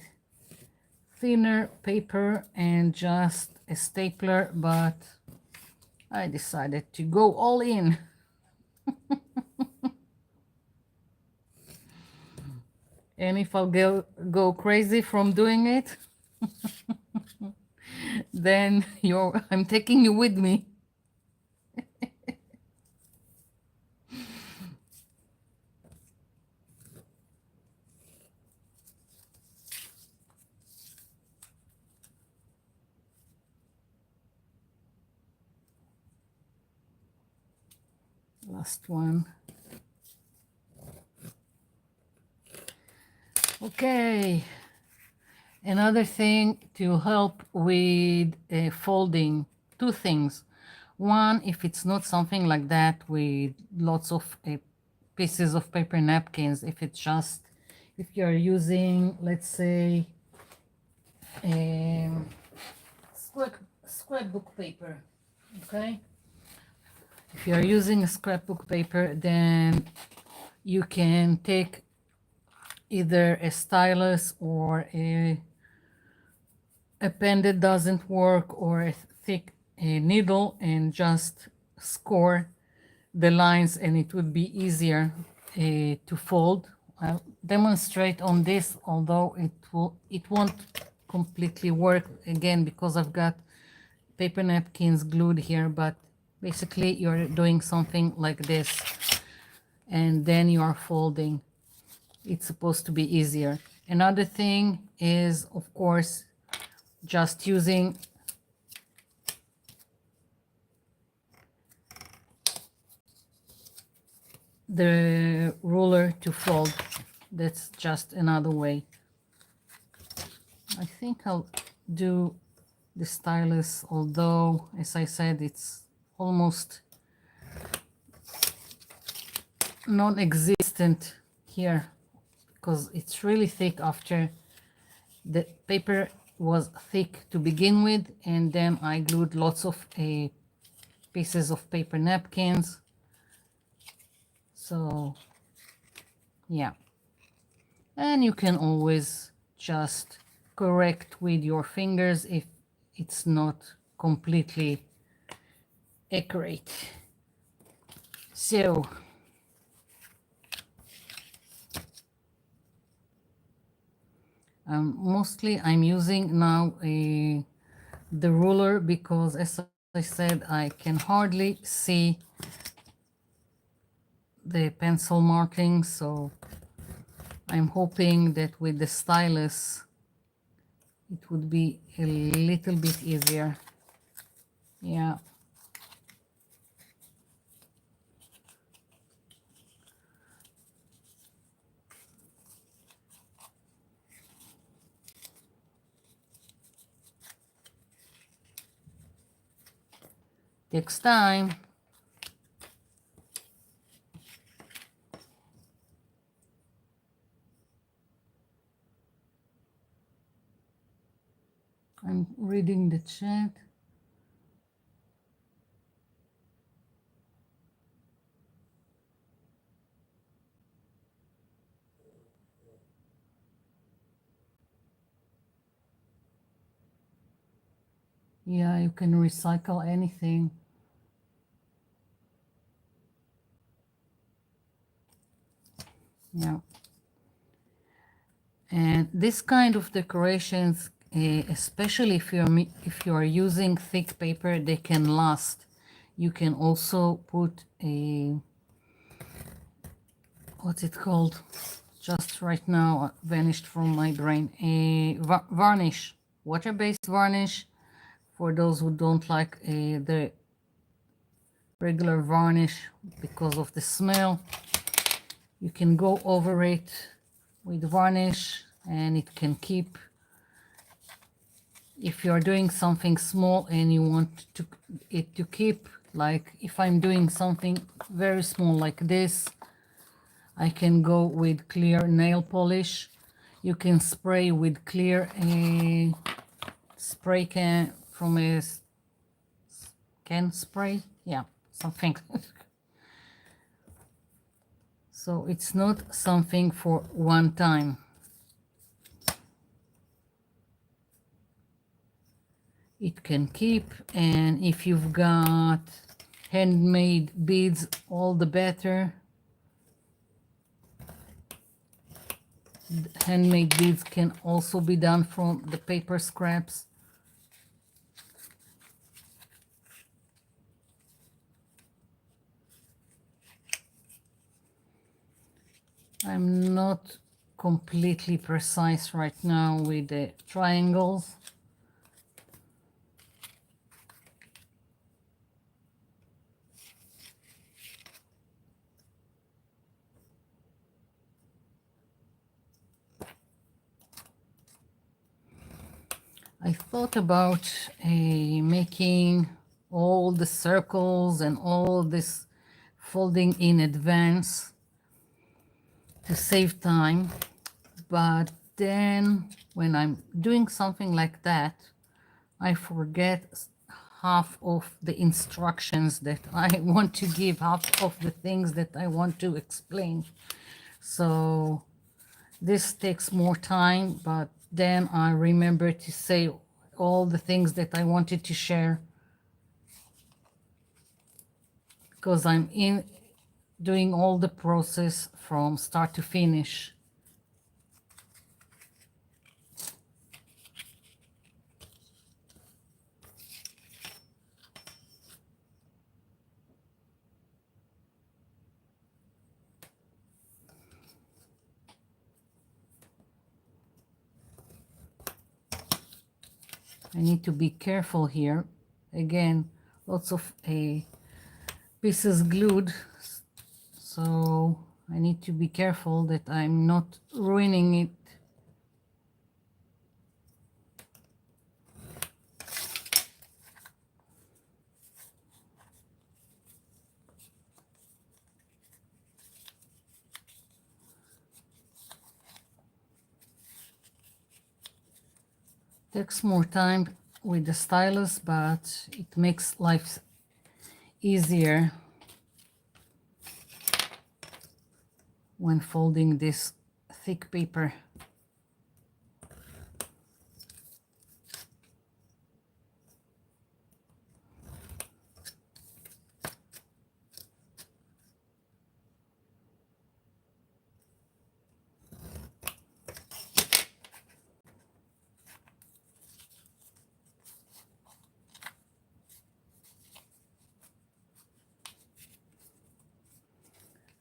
thinner paper and just a stapler, but I decided to go all in. And if I'll go crazy from doing it, then I'm taking you with me. Last one. Okay. Another thing to help with folding, two things. One, if it's not something like that with lots of pieces of paper napkins, if it's just, if you're using, let's say, um, scrapbook paper, okay? If you're using a scrapbook paper, then you can take either a stylus or a pen that doesn't work or a thick needle and just score the lines, and it would be easier to fold. I'll demonstrate on this, although it won't completely work again because I've got paper napkins glued here, but basically you're doing something like this and then you are folding. It's supposed to be easier. Another thing is, of course, just using the ruler to fold. That's just another way. I think I'll do the stylus, although, as I said, it's almost non-existent here because it's really thick. After the paper was thick to begin with, and then I glued lots of pieces of paper napkins. So yeah, and you can always just correct with your fingers if it's not completely accurate. So mostly I'm using now the ruler because, as I said, I can hardly see the pencil markings, so I'm hoping that with the stylus it would be a little bit easier. Yeah. Takes time. I'm reading the chat. Yeah, you can recycle anything. Yeah. And this kind of decorations especially if you are using thick paper, they can last. You can also put a, what's it called? Just right now vanished from my brain. A varnish, water-based varnish. For those who don't like the regular varnish because of the smell, you can go over it with varnish and it can keep. If you're doing something small and you want it to keep, like if I'm doing something very small like this, I can go with clear nail polish. You can spray with clear spray can from a can spray, yeah, something. So it's not something for one time. It can keep, and if you've got handmade beads, all the better. Handmade beads can also be done from the paper scraps. I'm not completely precise right now with the triangles. I thought about making all the circles and all this folding in advance to save time, but then when I'm doing something like that, I forget half of the instructions that I want to give, half of the things that I want to explain. So this takes more time, but then I remember to say all the things that I wanted to share because I'm in doing all the process from start to finish. I need to be careful here. Again, lots of pieces glued, so I need to be careful that I'm not ruining it. Takes more time with the stylus, but it makes life easier when folding this thick paper.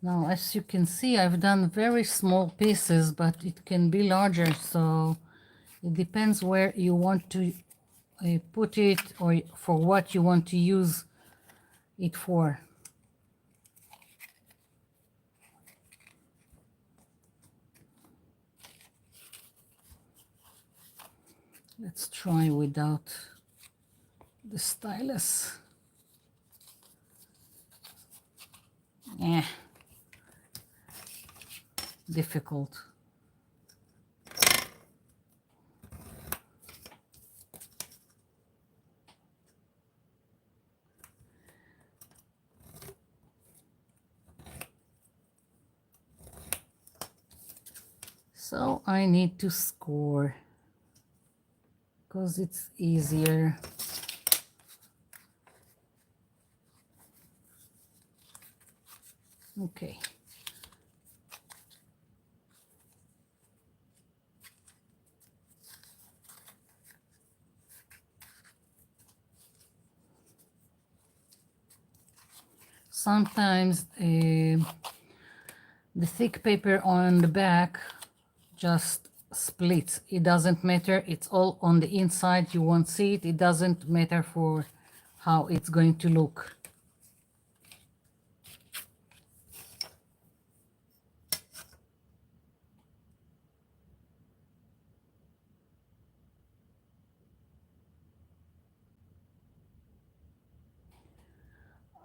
Now, as you can see, I've done very small pieces, but it can be larger, so it depends where you want to put it or for what you want to use it for. Let's try without the stylus. Difficult. So I need to score because it's easier. Okay. sometimes the thick paper on the back just splits. It doesn't matter. It's all on the inside. You won't see it. It doesn't matter for how it's going to look.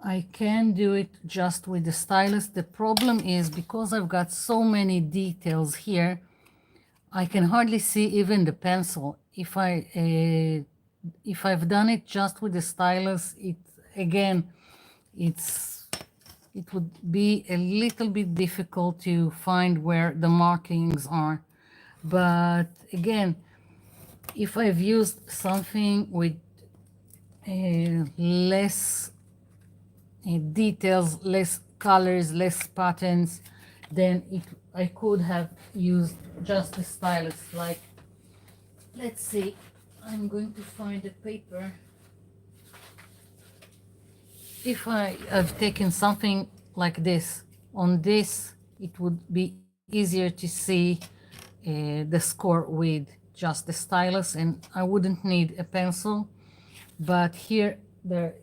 I can do it just with the stylus. The problem is because I've got so many details here, I can hardly see even the pencil. If I've done it just with the stylus, it would be a little bit difficult to find where the markings are. But again, if I've used something with less details, less colors, less patterns, then I could have used just the stylus. Like, let's see, I'm going to find a paper. If I've taken something like this, on this, it would be easier to see the score with just the stylus, and I wouldn't need a pencil. But here,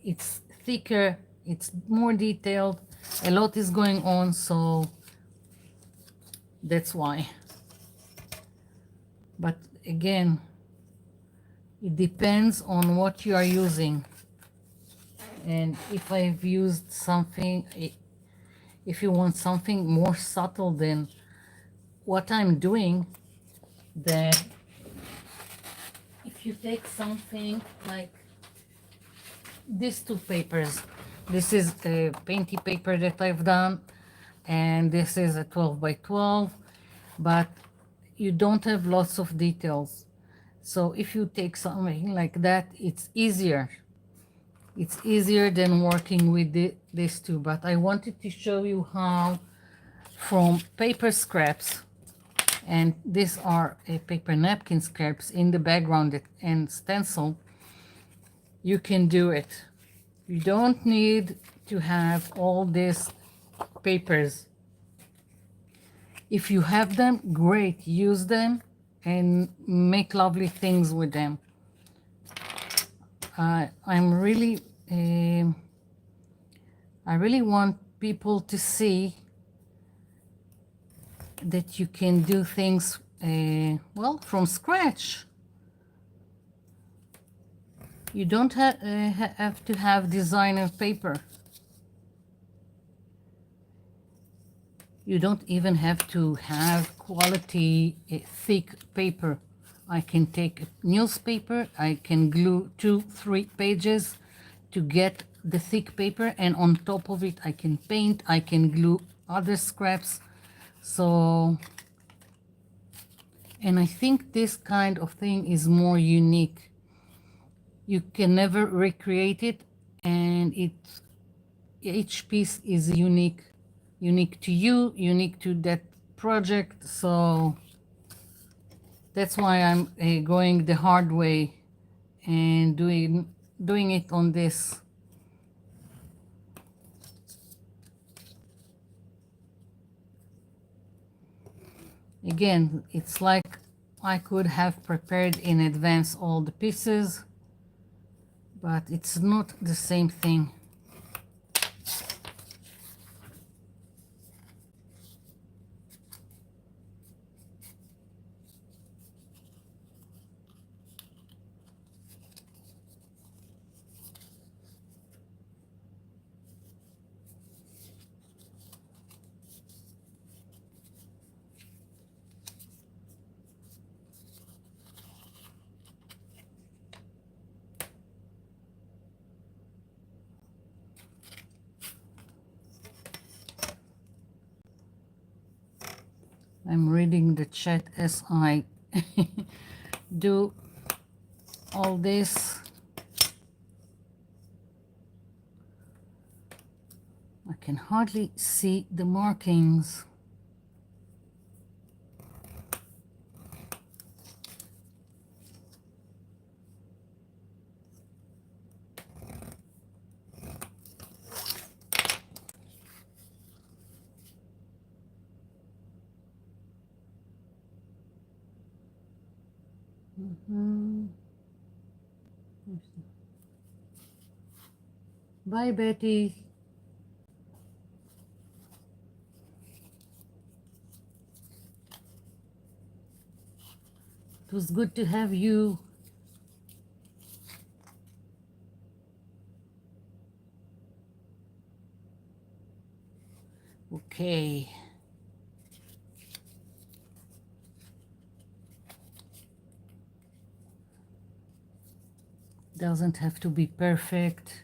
it's thicker, it's more detailed, a lot is going on, so that's why. But again, it depends on what you are using. And if I've used something, if you want something more subtle than what I'm doing, then if you take something like these two papers, this is a painty paper that I've done, and this is a 12 by 12, but you don't have lots of details. So if you take something like that, it's easier. It's easier than working with these two. But I wanted to show you how from paper scraps, and these are paper napkin scraps in the background and stencil, you can do it. You don't need to have all these papers. If you have them, great, use them and make lovely things with them. I'm really, I really want people to see that you can do things, well, from scratch. You don't have to have designer paper. You don't even have to have quality thick paper. I can take a newspaper, I can glue 2-3 pages to get the thick paper, and on top of it I can paint, I can glue other scraps. So, and I think this kind of thing is more unique. You can never recreate it, and each piece is unique to you, unique to that project. So that's why I'm going the hard way and doing it on this. Again, it's like I could have prepared in advance all the pieces, but it's not the same thing. I'm reading the chat as I do all this. I can hardly see the markings. Bye, Betty. It was good to have you. Okay. Doesn't have to be perfect.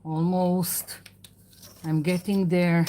Almost. I'm getting there.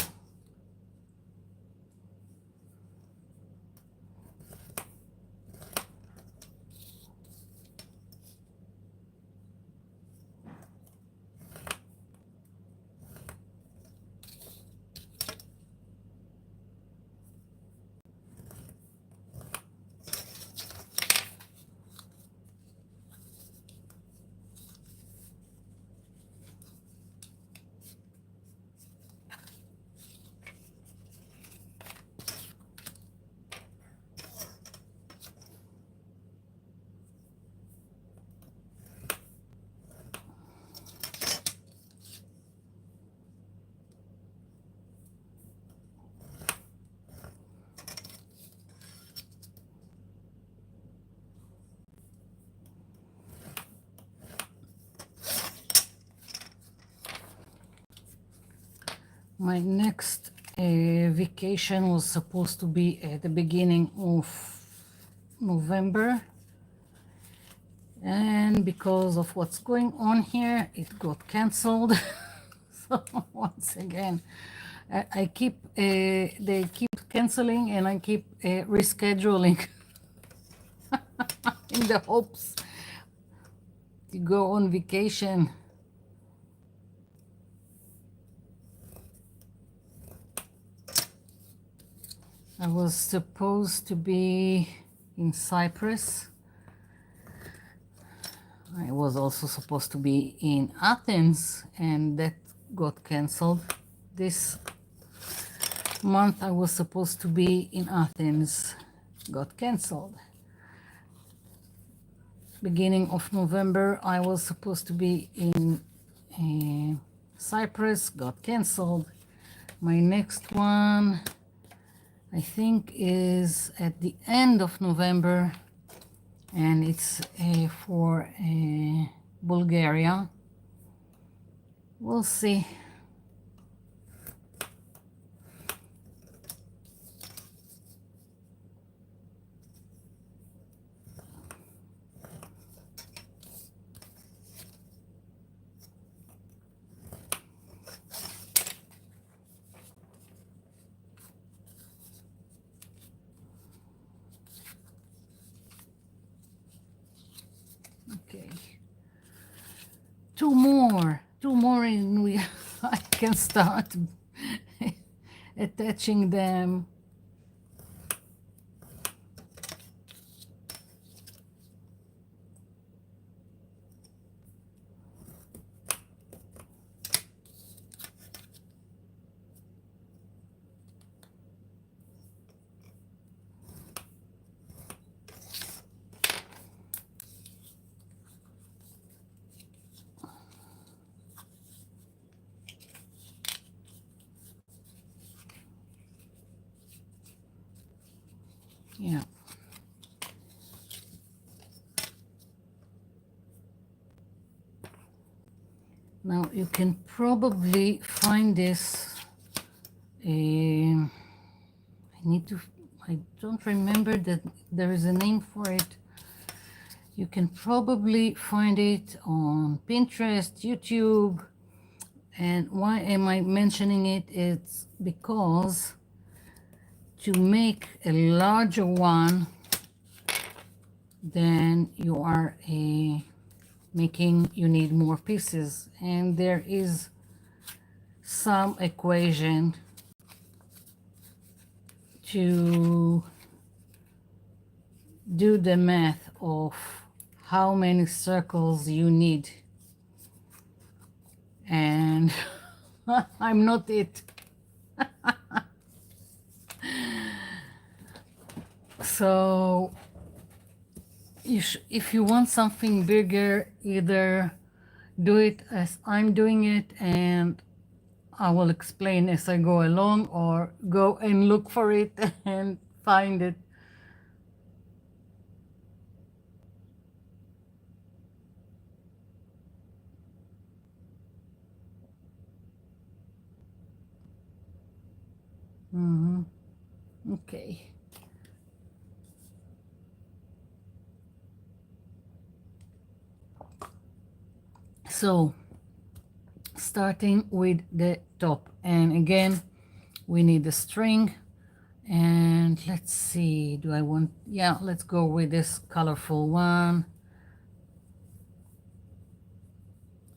My next vacation was supposed to be at the beginning of November, and because of what's going on here, it got canceled. So once again, I keep they keep canceling, and I keep rescheduling in the hopes to go on vacation. I was supposed to be in Cyprus. I was also supposed to be in Athens, and that got canceled. This month I was supposed to be in Athens, got canceled. Beginning of November I was supposed to be in Cyprus, got canceled. My next one I think is at the end of November, and it's for Bulgaria. We'll see. Okay. Two more, and I can start attaching them. Yeah. Now you can probably find this. I I don't remember that there is a name for it. You can probably find it on Pinterest, YouTube. And why am I mentioning it? It's because to make a larger one, then you are making, you need more pieces. And there is some equation to do the math of how many circles you need. And I'm not it. So if you want something bigger, either do it as I'm doing it and I will explain as I go along, or go and look for it and find it. Okay. So starting with the top, and again we need a string, and let's see, do I want, yeah, let's go with this colorful one.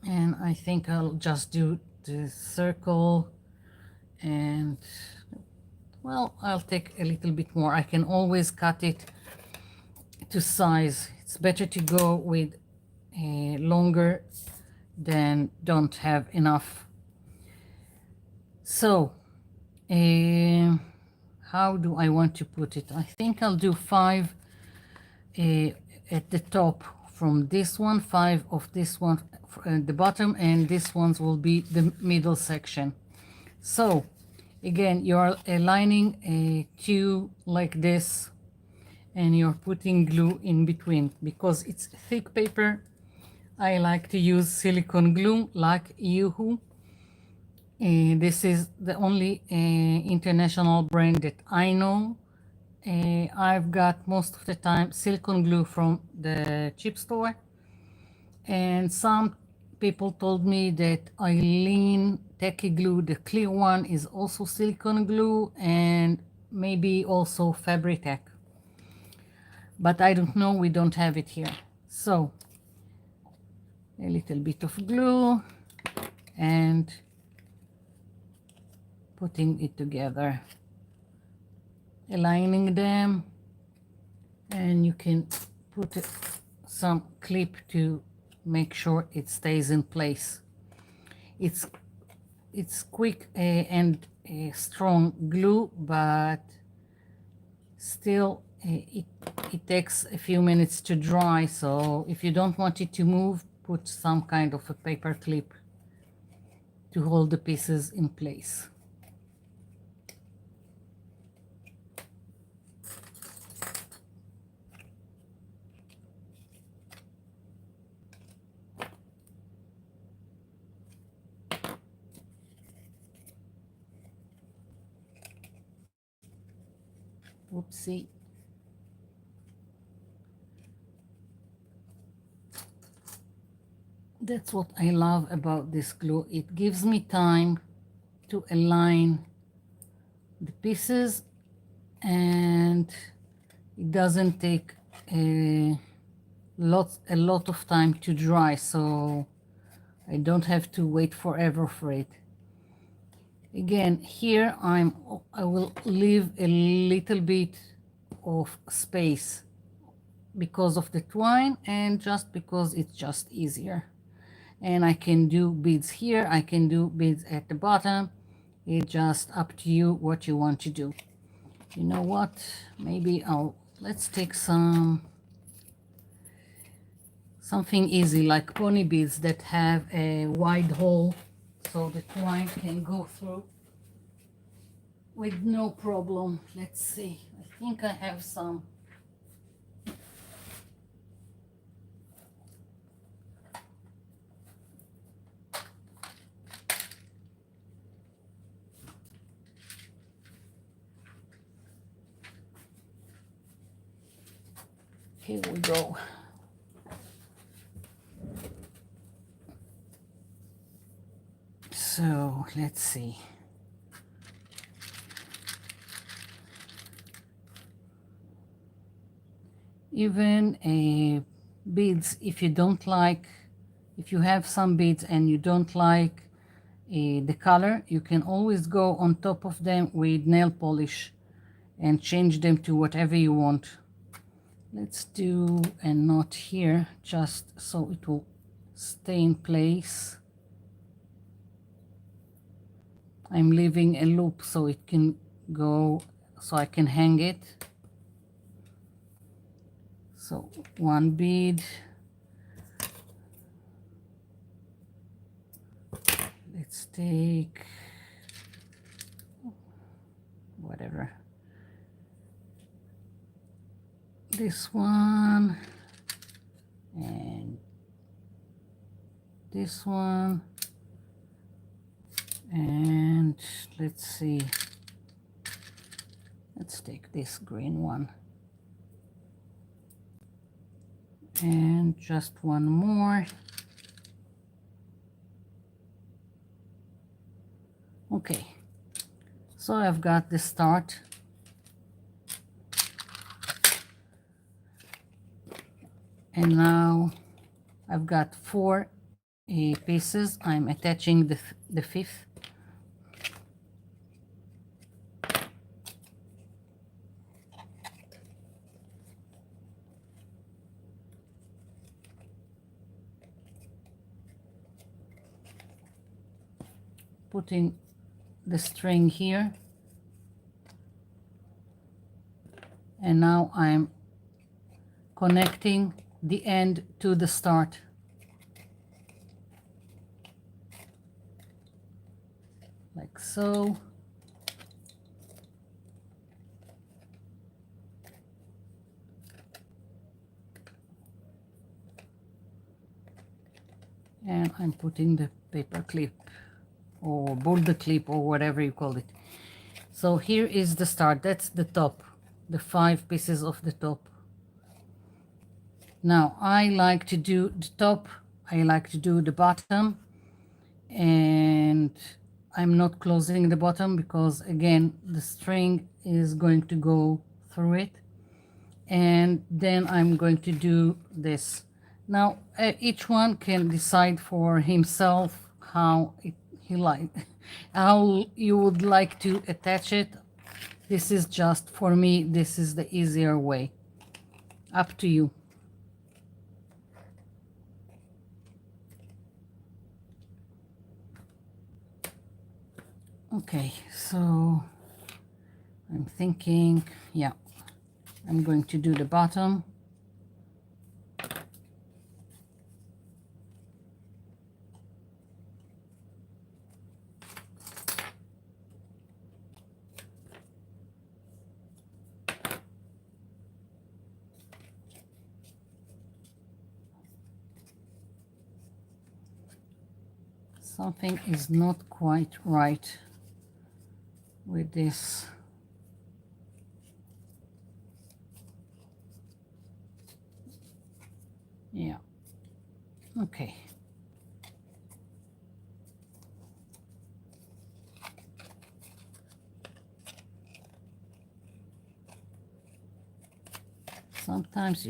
And I think I'll just do the circle, and well, I'll take a little bit more. I can always cut it to size. It's better to go with a longer than don't have enough. So how do I want to put it? I think I'll do 5 at the top from this one, 5 of this one at the bottom, and this ones will be the middle section. So again, you're aligning a two like this, and you're putting glue in between. Because it's thick paper, I like to use silicone glue like Yoo-hoo. This is the only international brand that I know. I've got most of the time silicone glue from the cheap store, and some people told me that Eileen Techie Glue, the clear one, is also silicone glue, and maybe also Fabri-Tac, but I don't know, we don't have it here. So a little bit of glue and putting it together, aligning them, and you can put some clip to make sure it stays in place. It's quick and strong glue, but still it takes a few minutes to dry. So if you don't want it to move, put some kind of a paper clip to hold the pieces in place. Oopsie. That's what I love about this glue. It gives me time to align the pieces, and it doesn't take a lot of time to dry, so I don't have to wait forever for it. Again, here I will leave a little bit of space because of the twine, and just because it's just easier. And I can do beads here, I can do beads at the bottom. It's just up to you what you want to do. You know what, maybe let's take something easy like pony beads that have a wide hole, so the twine can go through with no problem. Let's see, I think I have some. here we go. So let's see. Even beads, if you don't like, if you have some beads and you don't like the color, you can always go on top of them with nail polish and change them to whatever you want. Let's do a knot here just so it will stay in place. I'm leaving a loop so it can go, so I can hang it. So one bead. Let's take whatever. This one and this one, and let's see, let's take this green one and just one more. Okay, so I've got the start. And now I've got 4 pieces. I'm attaching the 5th. Putting the string here. And now I'm connecting the end to the start. Like so. And I'm putting the paper clip or boulder clip or whatever you call it. So here is the start. That's the top, the 5 pieces of the top. Now I like to do the top, I like to do the bottom, and I'm not closing the bottom because again the string is going to go through it. And then I'm going to do this. Now each one can decide for himself how how you would like to attach it. This is just for me, this is the easier way. Up to you. Okay, so I'm thinking, yeah, I'm going to do the bottom. Something is not quite right with this. Yeah, okay. Sometimes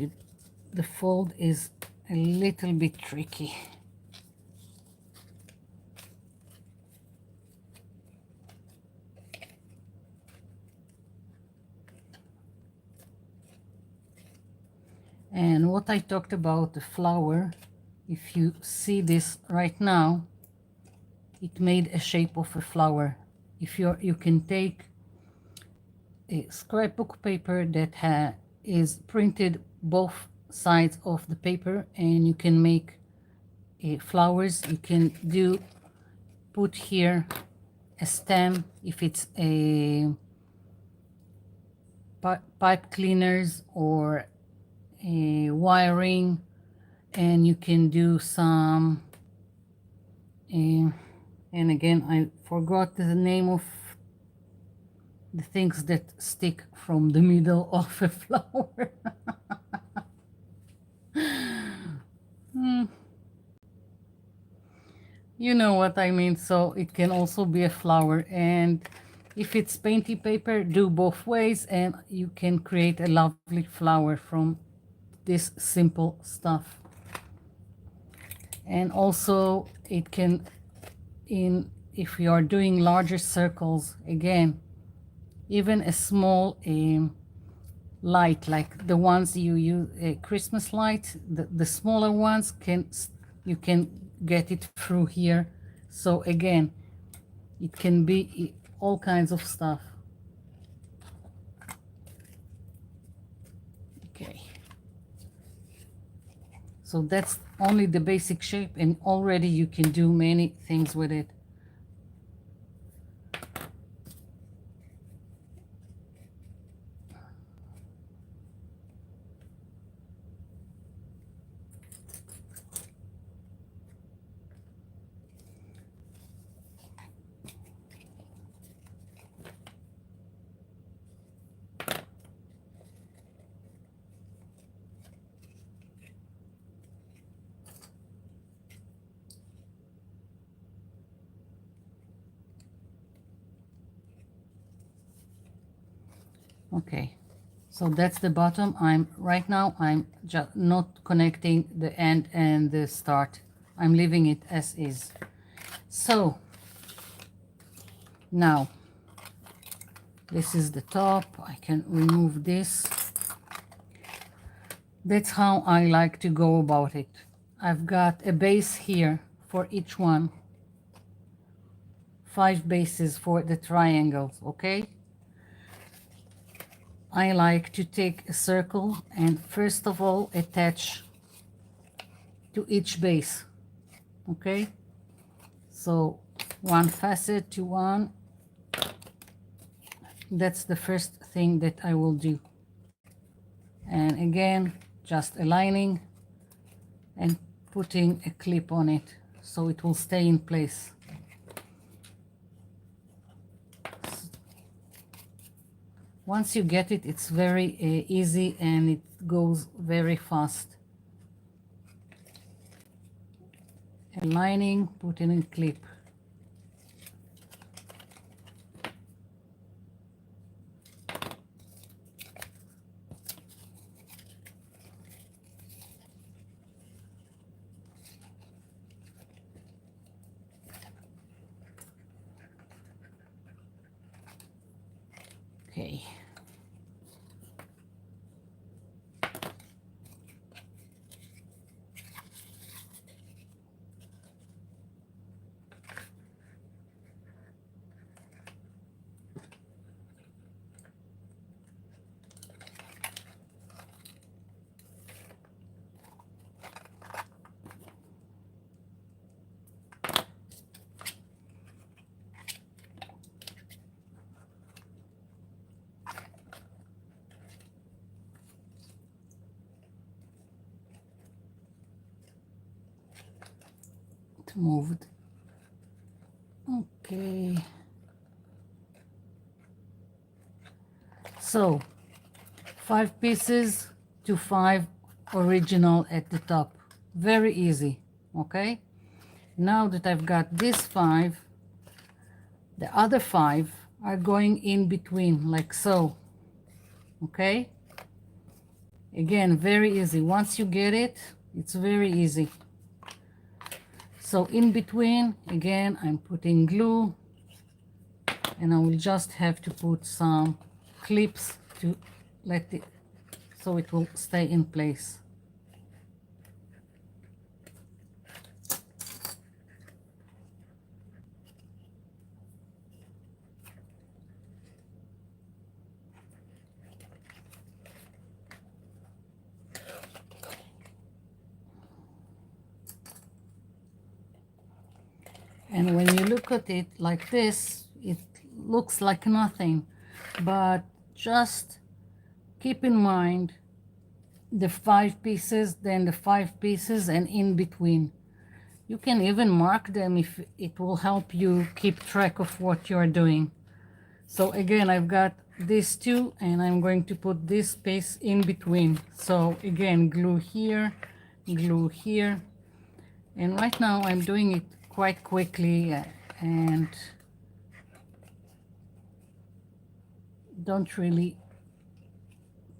the fold is a little bit tricky. And what I talked about the flower, if you see this right now, it made a shape of a flower. If you can take a scrapbook paper that is printed both sides of the paper, and you can make flowers. You can put here a stem if it's a pipe cleaners or a wiring, and you can do some and again I forgot the name of the things that stick from the middle of a flower. You know what I mean. So it can also be a flower, and if it's painty paper, do both ways and you can create a lovely flower from this simple stuff. And also it can, in if you are doing larger circles, again, even a small light like the ones you use, a Christmas light, the smaller ones you can get it through here. So again, it can be all kinds of stuff. Okay, so that's only the basic shape, and already you can do many things with it. Okay, so that's the bottom. Right now I'm just not connecting the end and the start. I'm leaving it as is. So now this is the top. I can remove this. That's how I like to go about it. I've got a base here for each one. 5 bases for the triangles, okay? I like to take a circle and first of all attach to each base, okay? So one facet to one. That's the first thing that I will do. And again, just aligning and putting a clip on it so it will stay in place. Once you get it, it's very easy and it goes very fast. Aligning, putting in clip. Okay. Moved. Okay. So 5 pieces to 5 original at the top. Very easy. Okay. Now that I've got this 5, the other 5 are going in between like so. Okay. Again, very easy. Once you get it, it's very easy. So in between, again, I'm putting glue, and I will just have to put some clips to let it, so it will stay in place. And when you look at it like this, it looks like nothing, but just keep in mind the 5 pieces, then the 5 pieces, and in between. You can even mark them if it will help you keep track of what you're doing. So again, I've got these two, and I'm going to put this space in between. So again, glue here, And right now I'm doing it quite quickly and don't really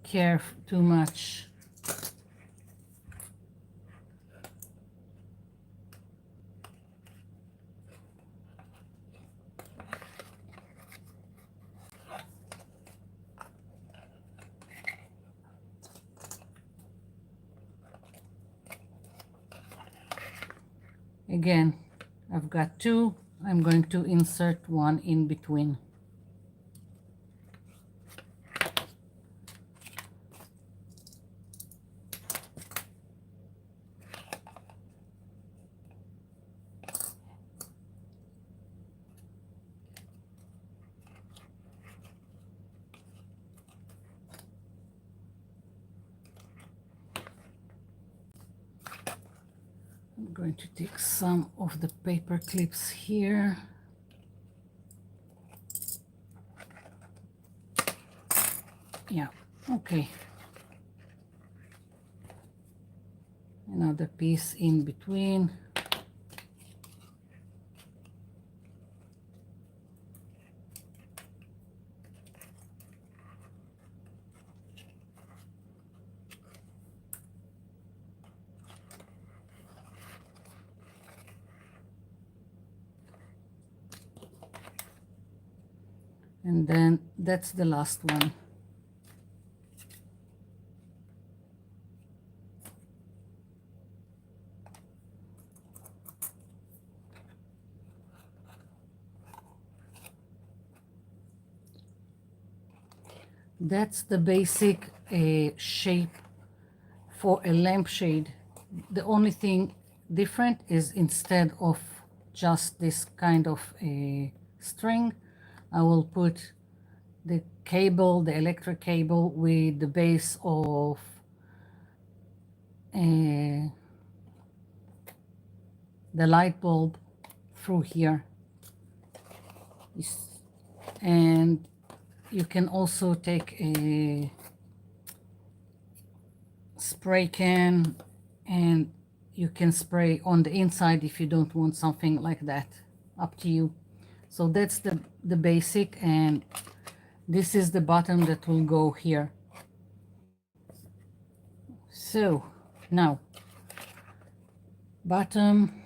care too much. Again, I've got two. I'm going to insert one in between. I'm going to take some of the paper clips here. Yeah, okay. Another piece in between. And then that's the last one. That's the basic shape for a lampshade. The only thing different is instead of just this kind of a string, I will put the cable, the electric cable with the base of the light bulb through here. And you can also take a spray can and you can spray on the inside if you don't want something like that. Up to you. So that's the basic, and this is the bottom that will go here. So now bottom,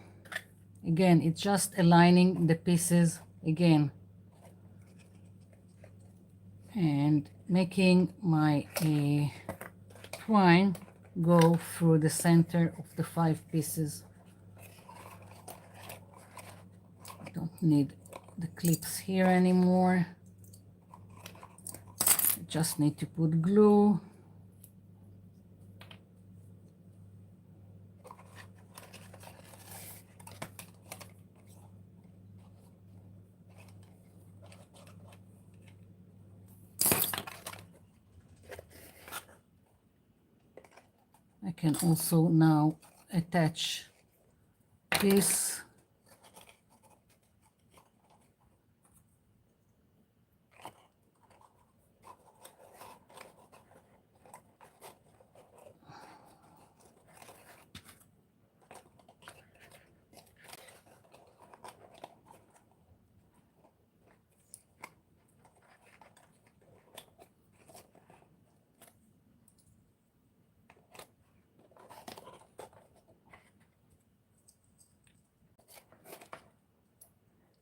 again, it's just aligning the pieces again and making my twine go through the center of the 5 pieces. I don't need the clips here anymore. I just need to put glue. I can also now attach this.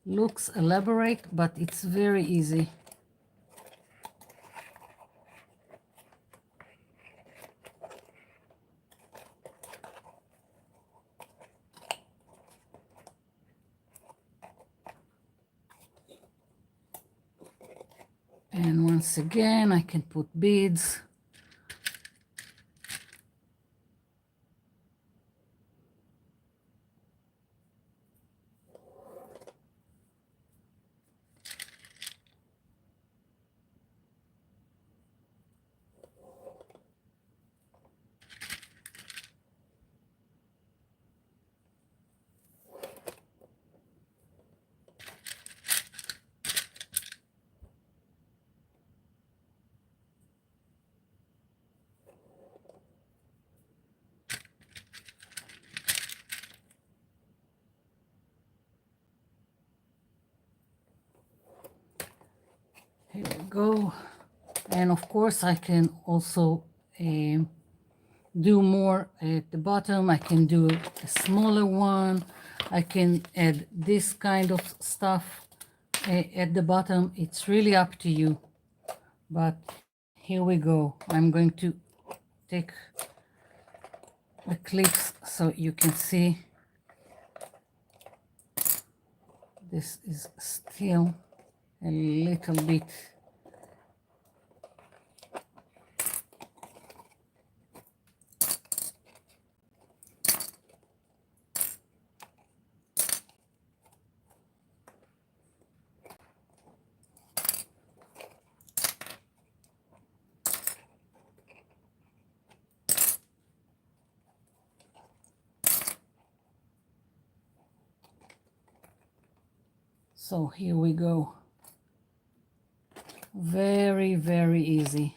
Looks elaborate, but it's very easy. And once again, I can put beads. go. And of course I can also do more at the bottom. I can do a smaller one. I can add this kind of stuff at the bottom. It's really up to you. But here we go. I'm going to take the clips so you can see. This is still a little bit so here we go. Very, very easy.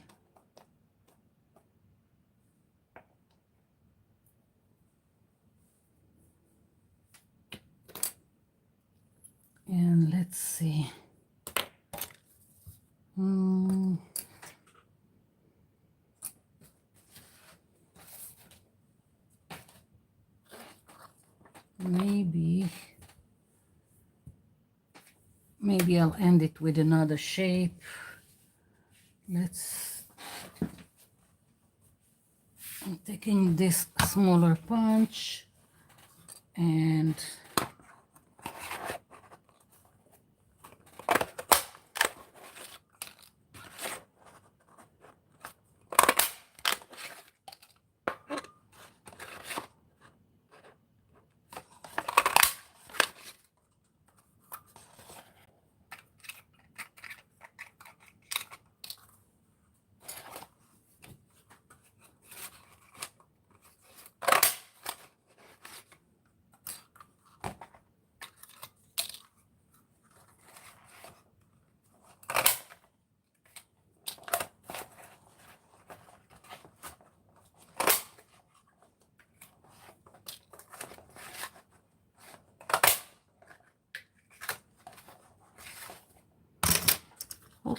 And let's see. Maybe I'll end it with another shape. I'm taking this smaller punch and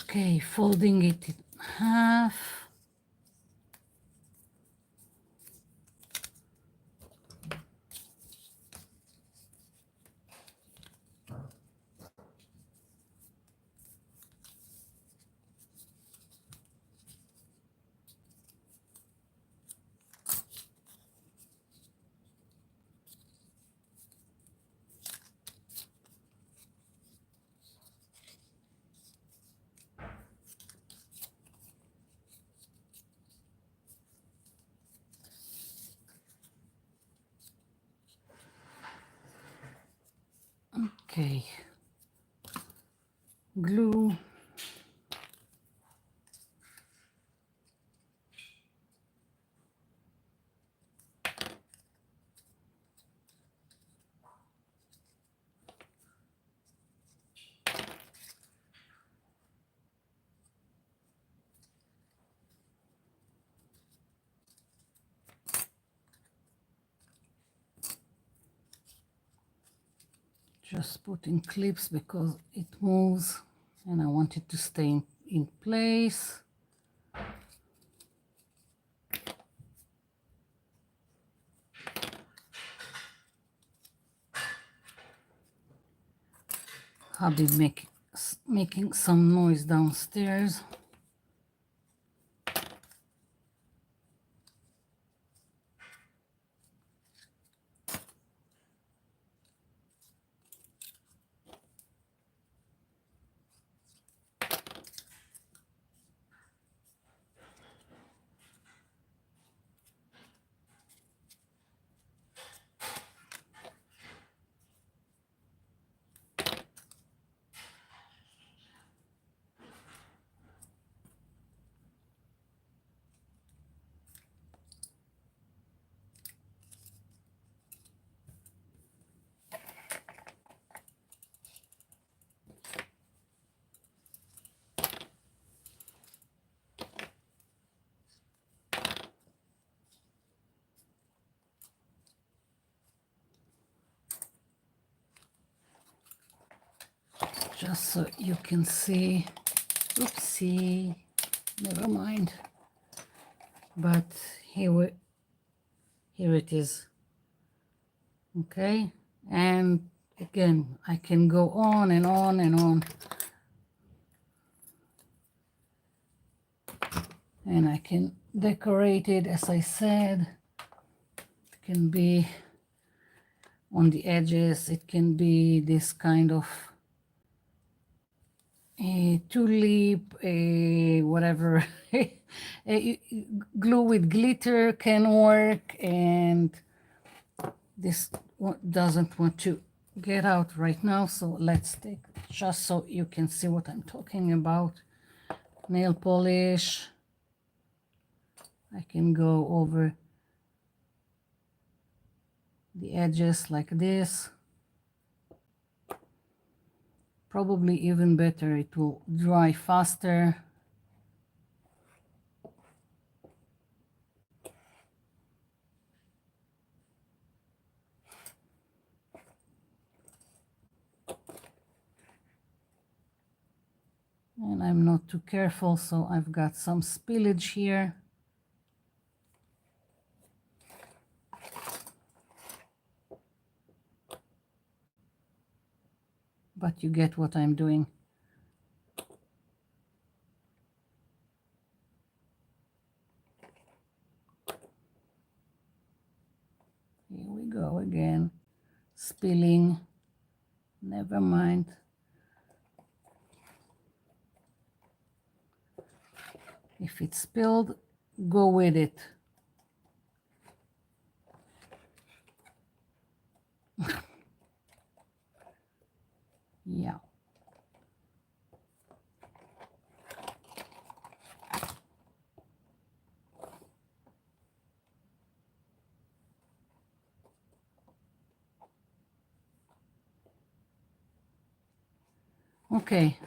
okay, folding it in half. Okay, glue. Just putting clips because it moves and I want it to stay in place. Hubby making some noise downstairs. Just so you can see Oopsie, never mind. But here it is. Okay, and again, I can go on and on and on. And I can decorate it, as I said. It can be on the edges. It can be this kind of a tulip, a whatever. Glue with glitter can work, and this doesn't want to get out right now, so let's take, just so you can see what I'm talking about, nail polish. I can go over the edges like this. Probably even better, it will dry faster. And I'm not too careful, so I've got some spillage here. But you get what I'm doing. Here we go again. Spilling. Never mind. If it's spilled, go with it. Yeah. Okay,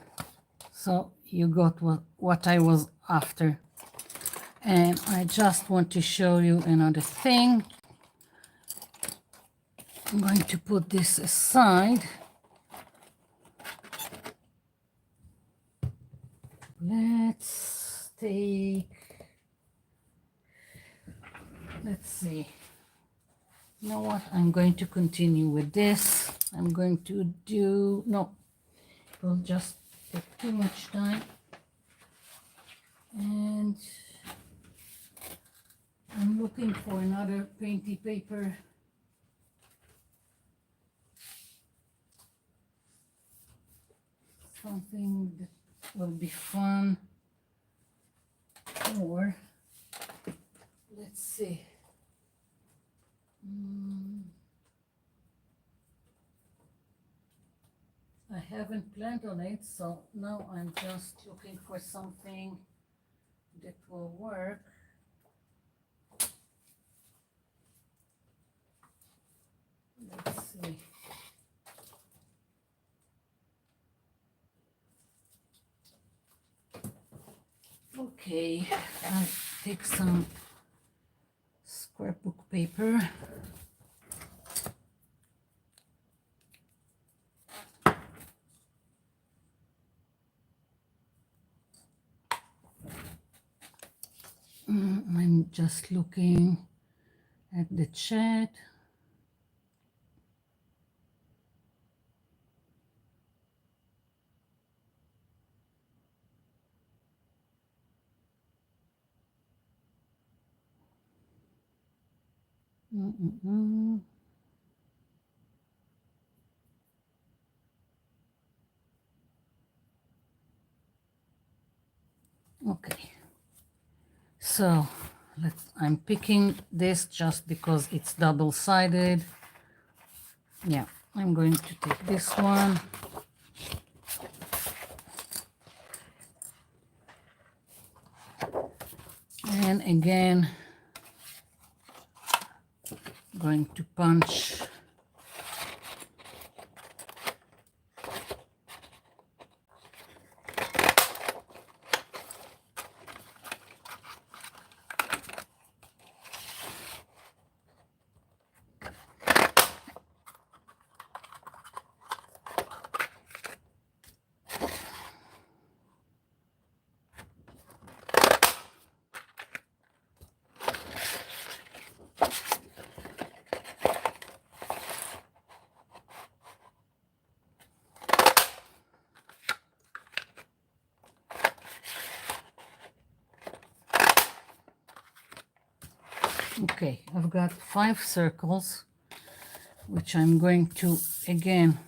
so you got what I was after. And I just want to show you another thing. I'm going to put this aside. Let's see. You know what? I'm going to continue with this. I'm going to do, no, it will just take too much time. And I'm looking for another painty paper. Something that will be fun. Or, let's see. I haven't planned on it, so now I'm just looking for something that will work. Let's see. Okay, I'll take some scrapbook paper. I'm just looking at the chat. Okay, so I'm picking this just because it's double-sided. Yeah, I'm going to take this one. And again, going to punch. Okay, I've got 5 circles, which I'm going to again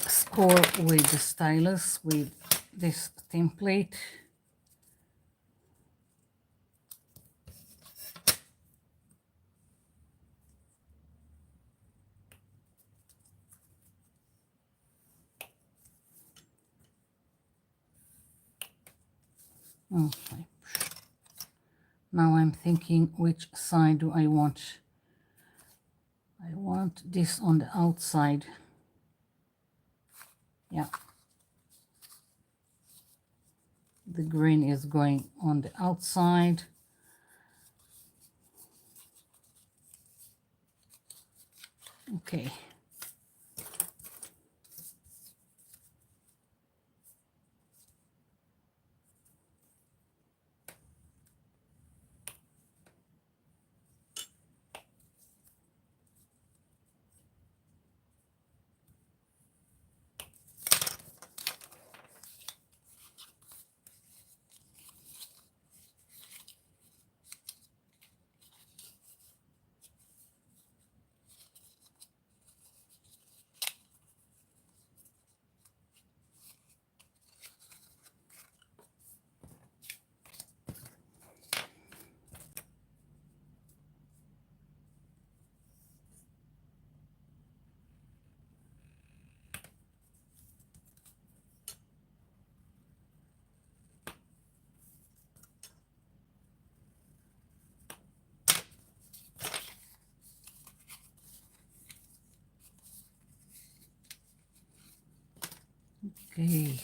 score with the stylus with this template. Okay. Now I'm thinking, which side do I want? I want this on the outside. Yeah. The green is going on the outside. Okay. Okay.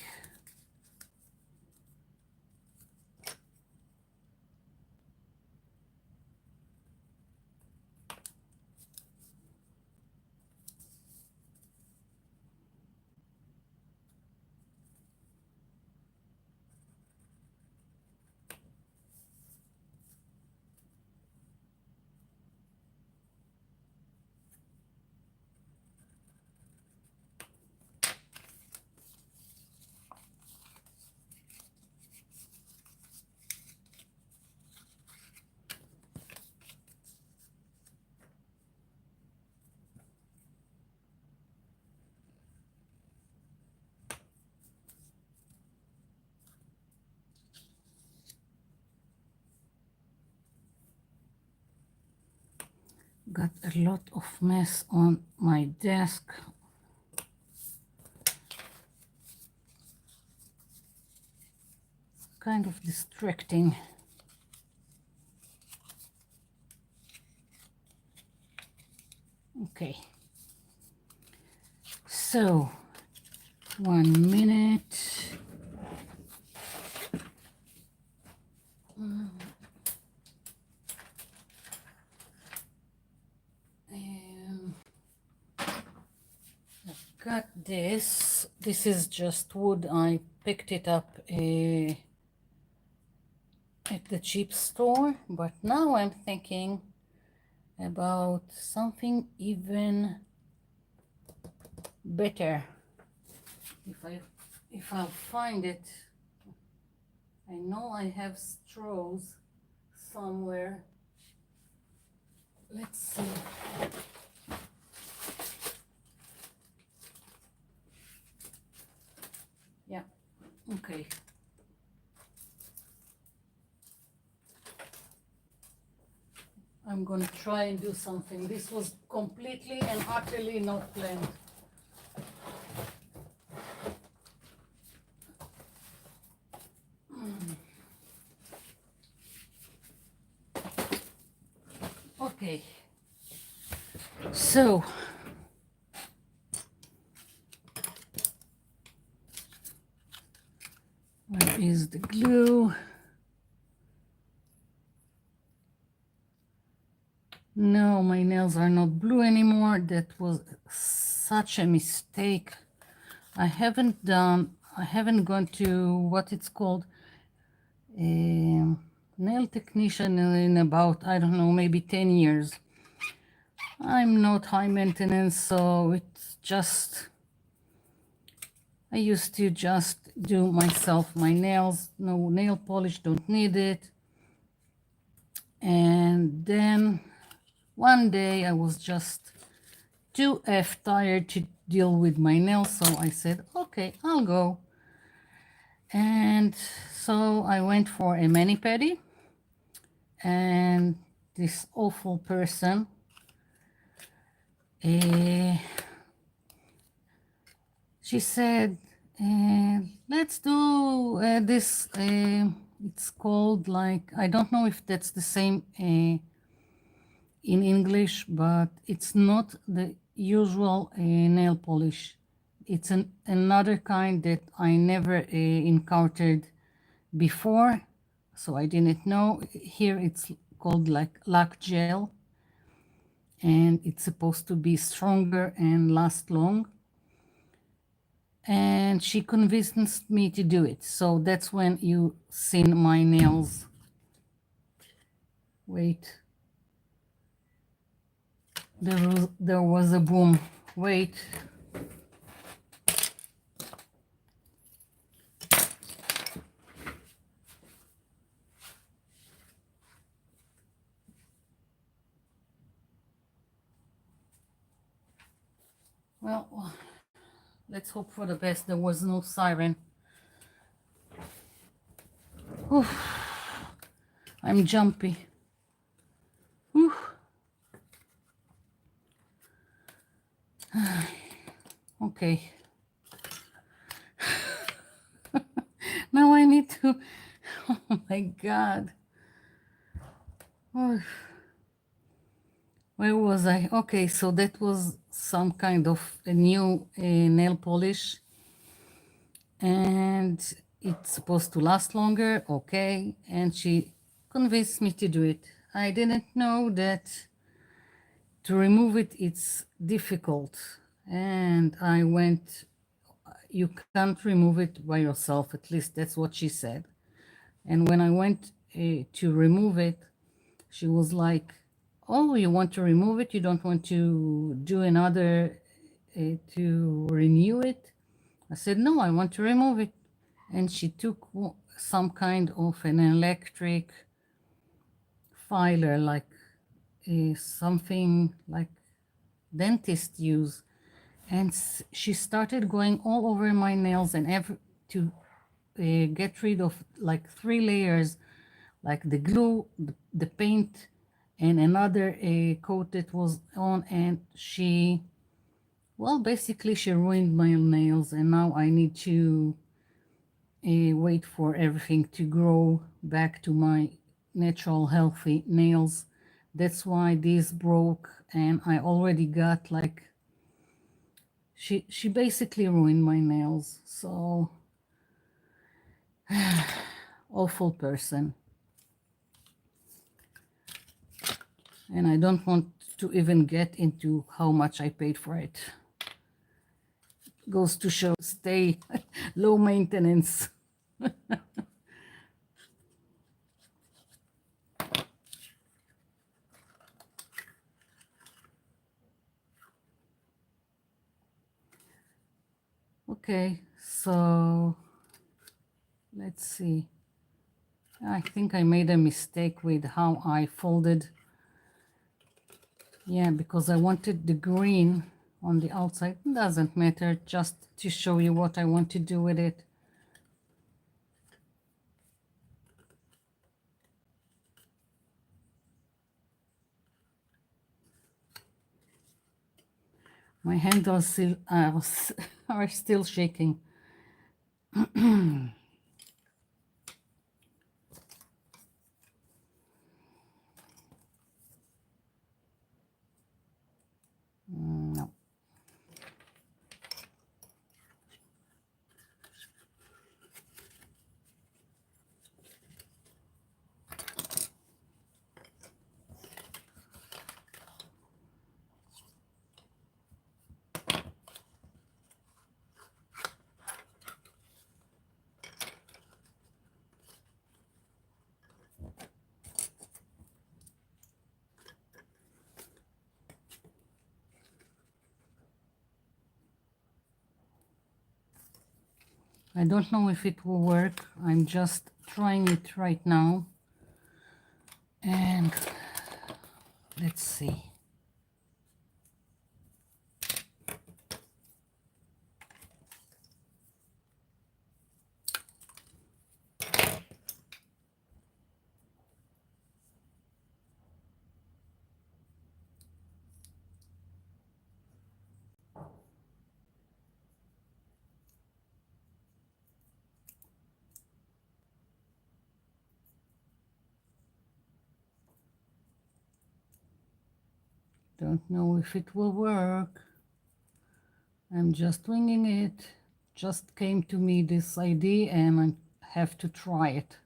Got a lot of mess on my desk. Kind of distracting. Okay. So, 1 minute. And I've got this. This is just wood. I picked it up at the cheap store, but now I'm thinking about something even better. If I'll find it. I know I have straws somewhere. Let's see. Yeah, okay. I'm gonna try and do something. This was completely and utterly not planned. Okay, so where is the glue? No, my nails are not blue anymore. That was such a mistake. I haven't gone to what it's called, nail technician in about, I don't know, maybe 10 years. I'm not high maintenance, so it's just, I used to just do myself my nails. No nail polish, don't need it. And then one day I was just too tired to deal with my nails, so I said, okay, I'll go. And so I went for a mani-pedi, and this awful person, she said, let's do this, it's called, like, I don't know if that's the same in English, but it's not the usual nail polish. It's another kind that I never encountered before, so I didn't know. Here it's called like lac gel, and it's supposed to be stronger and last long. And she convinced me to do it. So that's when you seen my nails. Wait. There was a boom. Wait. Well, let's hope for the best. There was no siren. Oof. I'm jumpy. Oof. Okay. Now I need to. Oh my God. Oof. Where was I? Okay, so that was some kind of a new nail polish, and it's supposed to last longer. Okay, and she convinced me to do it. I didn't know that to remove it it's difficult, and I went, you can't remove it by yourself, at least that's what she said. And when I went to remove it, she was like, oh, you want to remove it, you don't want to do another to renew it? I said, no, I want to remove it. And she took some kind of an electric filer, like something like dentists use, and she started going all over my nails and to get rid of like 3 layers, like the glue, the paint, and another coat that was on. And she, well, basically she ruined my nails, and now I need to wait for everything to grow back to my natural healthy nails. That's why these broke, and I already got like, she basically ruined my nails. So awful person. And I don't want to even get into how much I paid for it. Goes to show, stay low maintenance. Okay, so let's see. I think I made a mistake with how I folded. Yeah, because I wanted the green on the outside. It doesn't matter, just to show you what I want to do with it. My hands are still shaking. No. I don't know if it will work. I'm just trying it right now. And let's see. Don't know if it will work. I'm just winging it. Just came to me this idea and I have to try it.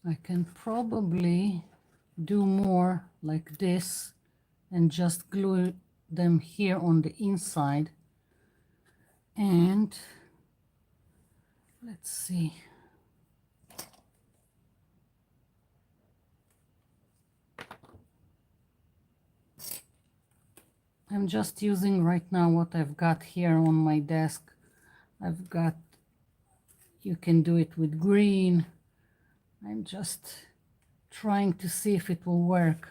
I can probably do more like this and just glue them here on the inside. And let's see. I'm just using right now what I've got here on my desk. I've got, you can do it with green. I'm just trying to see if it will work.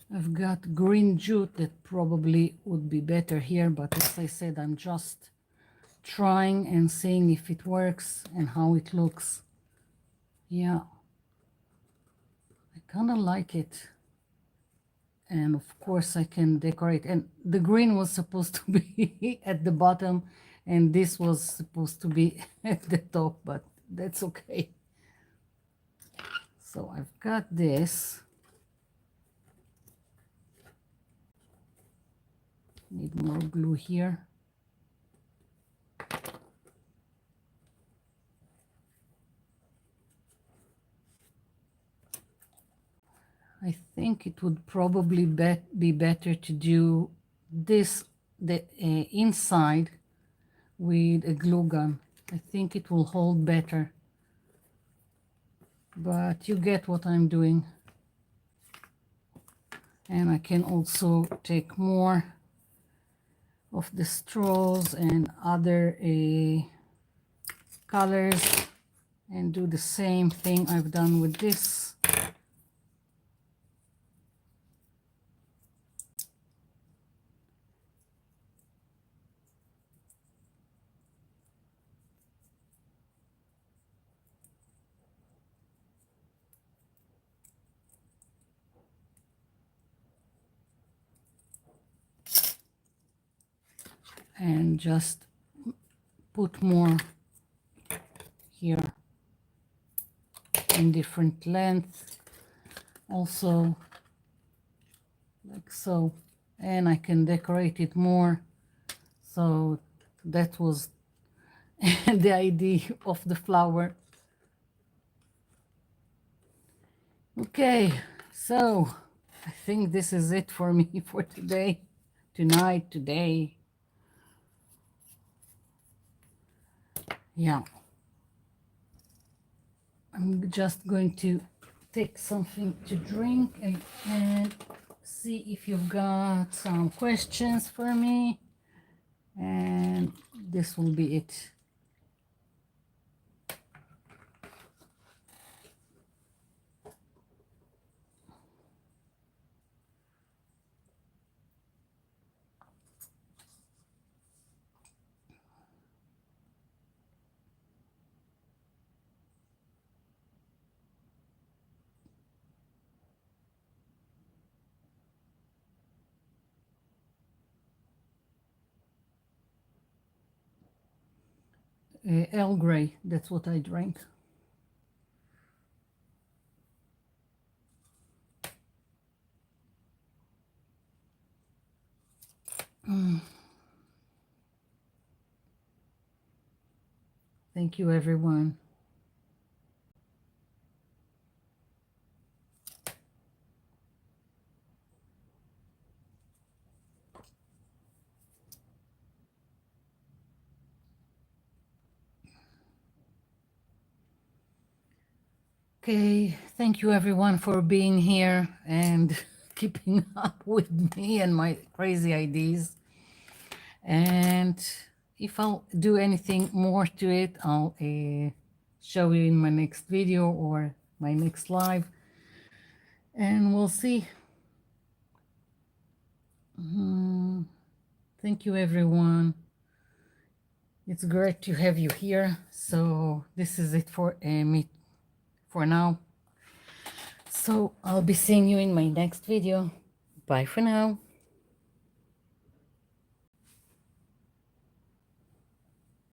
I've got green jute that probably would be better here, but as I said, I'm just trying and seeing if it works and how it looks. Yeah, I kind of like it. And of course I can decorate. And the green was supposed to be at the bottom and this was supposed to be at the top, but that's okay. So I've got this. Need more glue here. I think it would probably be better to do this, the inside with a glue gun. I think it will hold better. But you get what I'm doing. And I can also take more of the straws and other colors and do the same thing I've done with this. And just put more here in different lengths also, like so, and I can decorate it more. So that was the idea of the flower. Okay, so I think this is it for me for today, today. Yeah, I'm just going to take something to drink and see if you've got some questions for me, and this will be it. Earl Grey. That's what I drank. Thank you, everyone. Okay, thank you everyone for being here and keeping up with me and my crazy ideas. And if I'll do anything more to it, I'll show you in my next video or my next live, and we'll see. Thank you everyone. It's great to have you here. So this is it for me for now. So I'll be seeing you in my next video. Bye for now.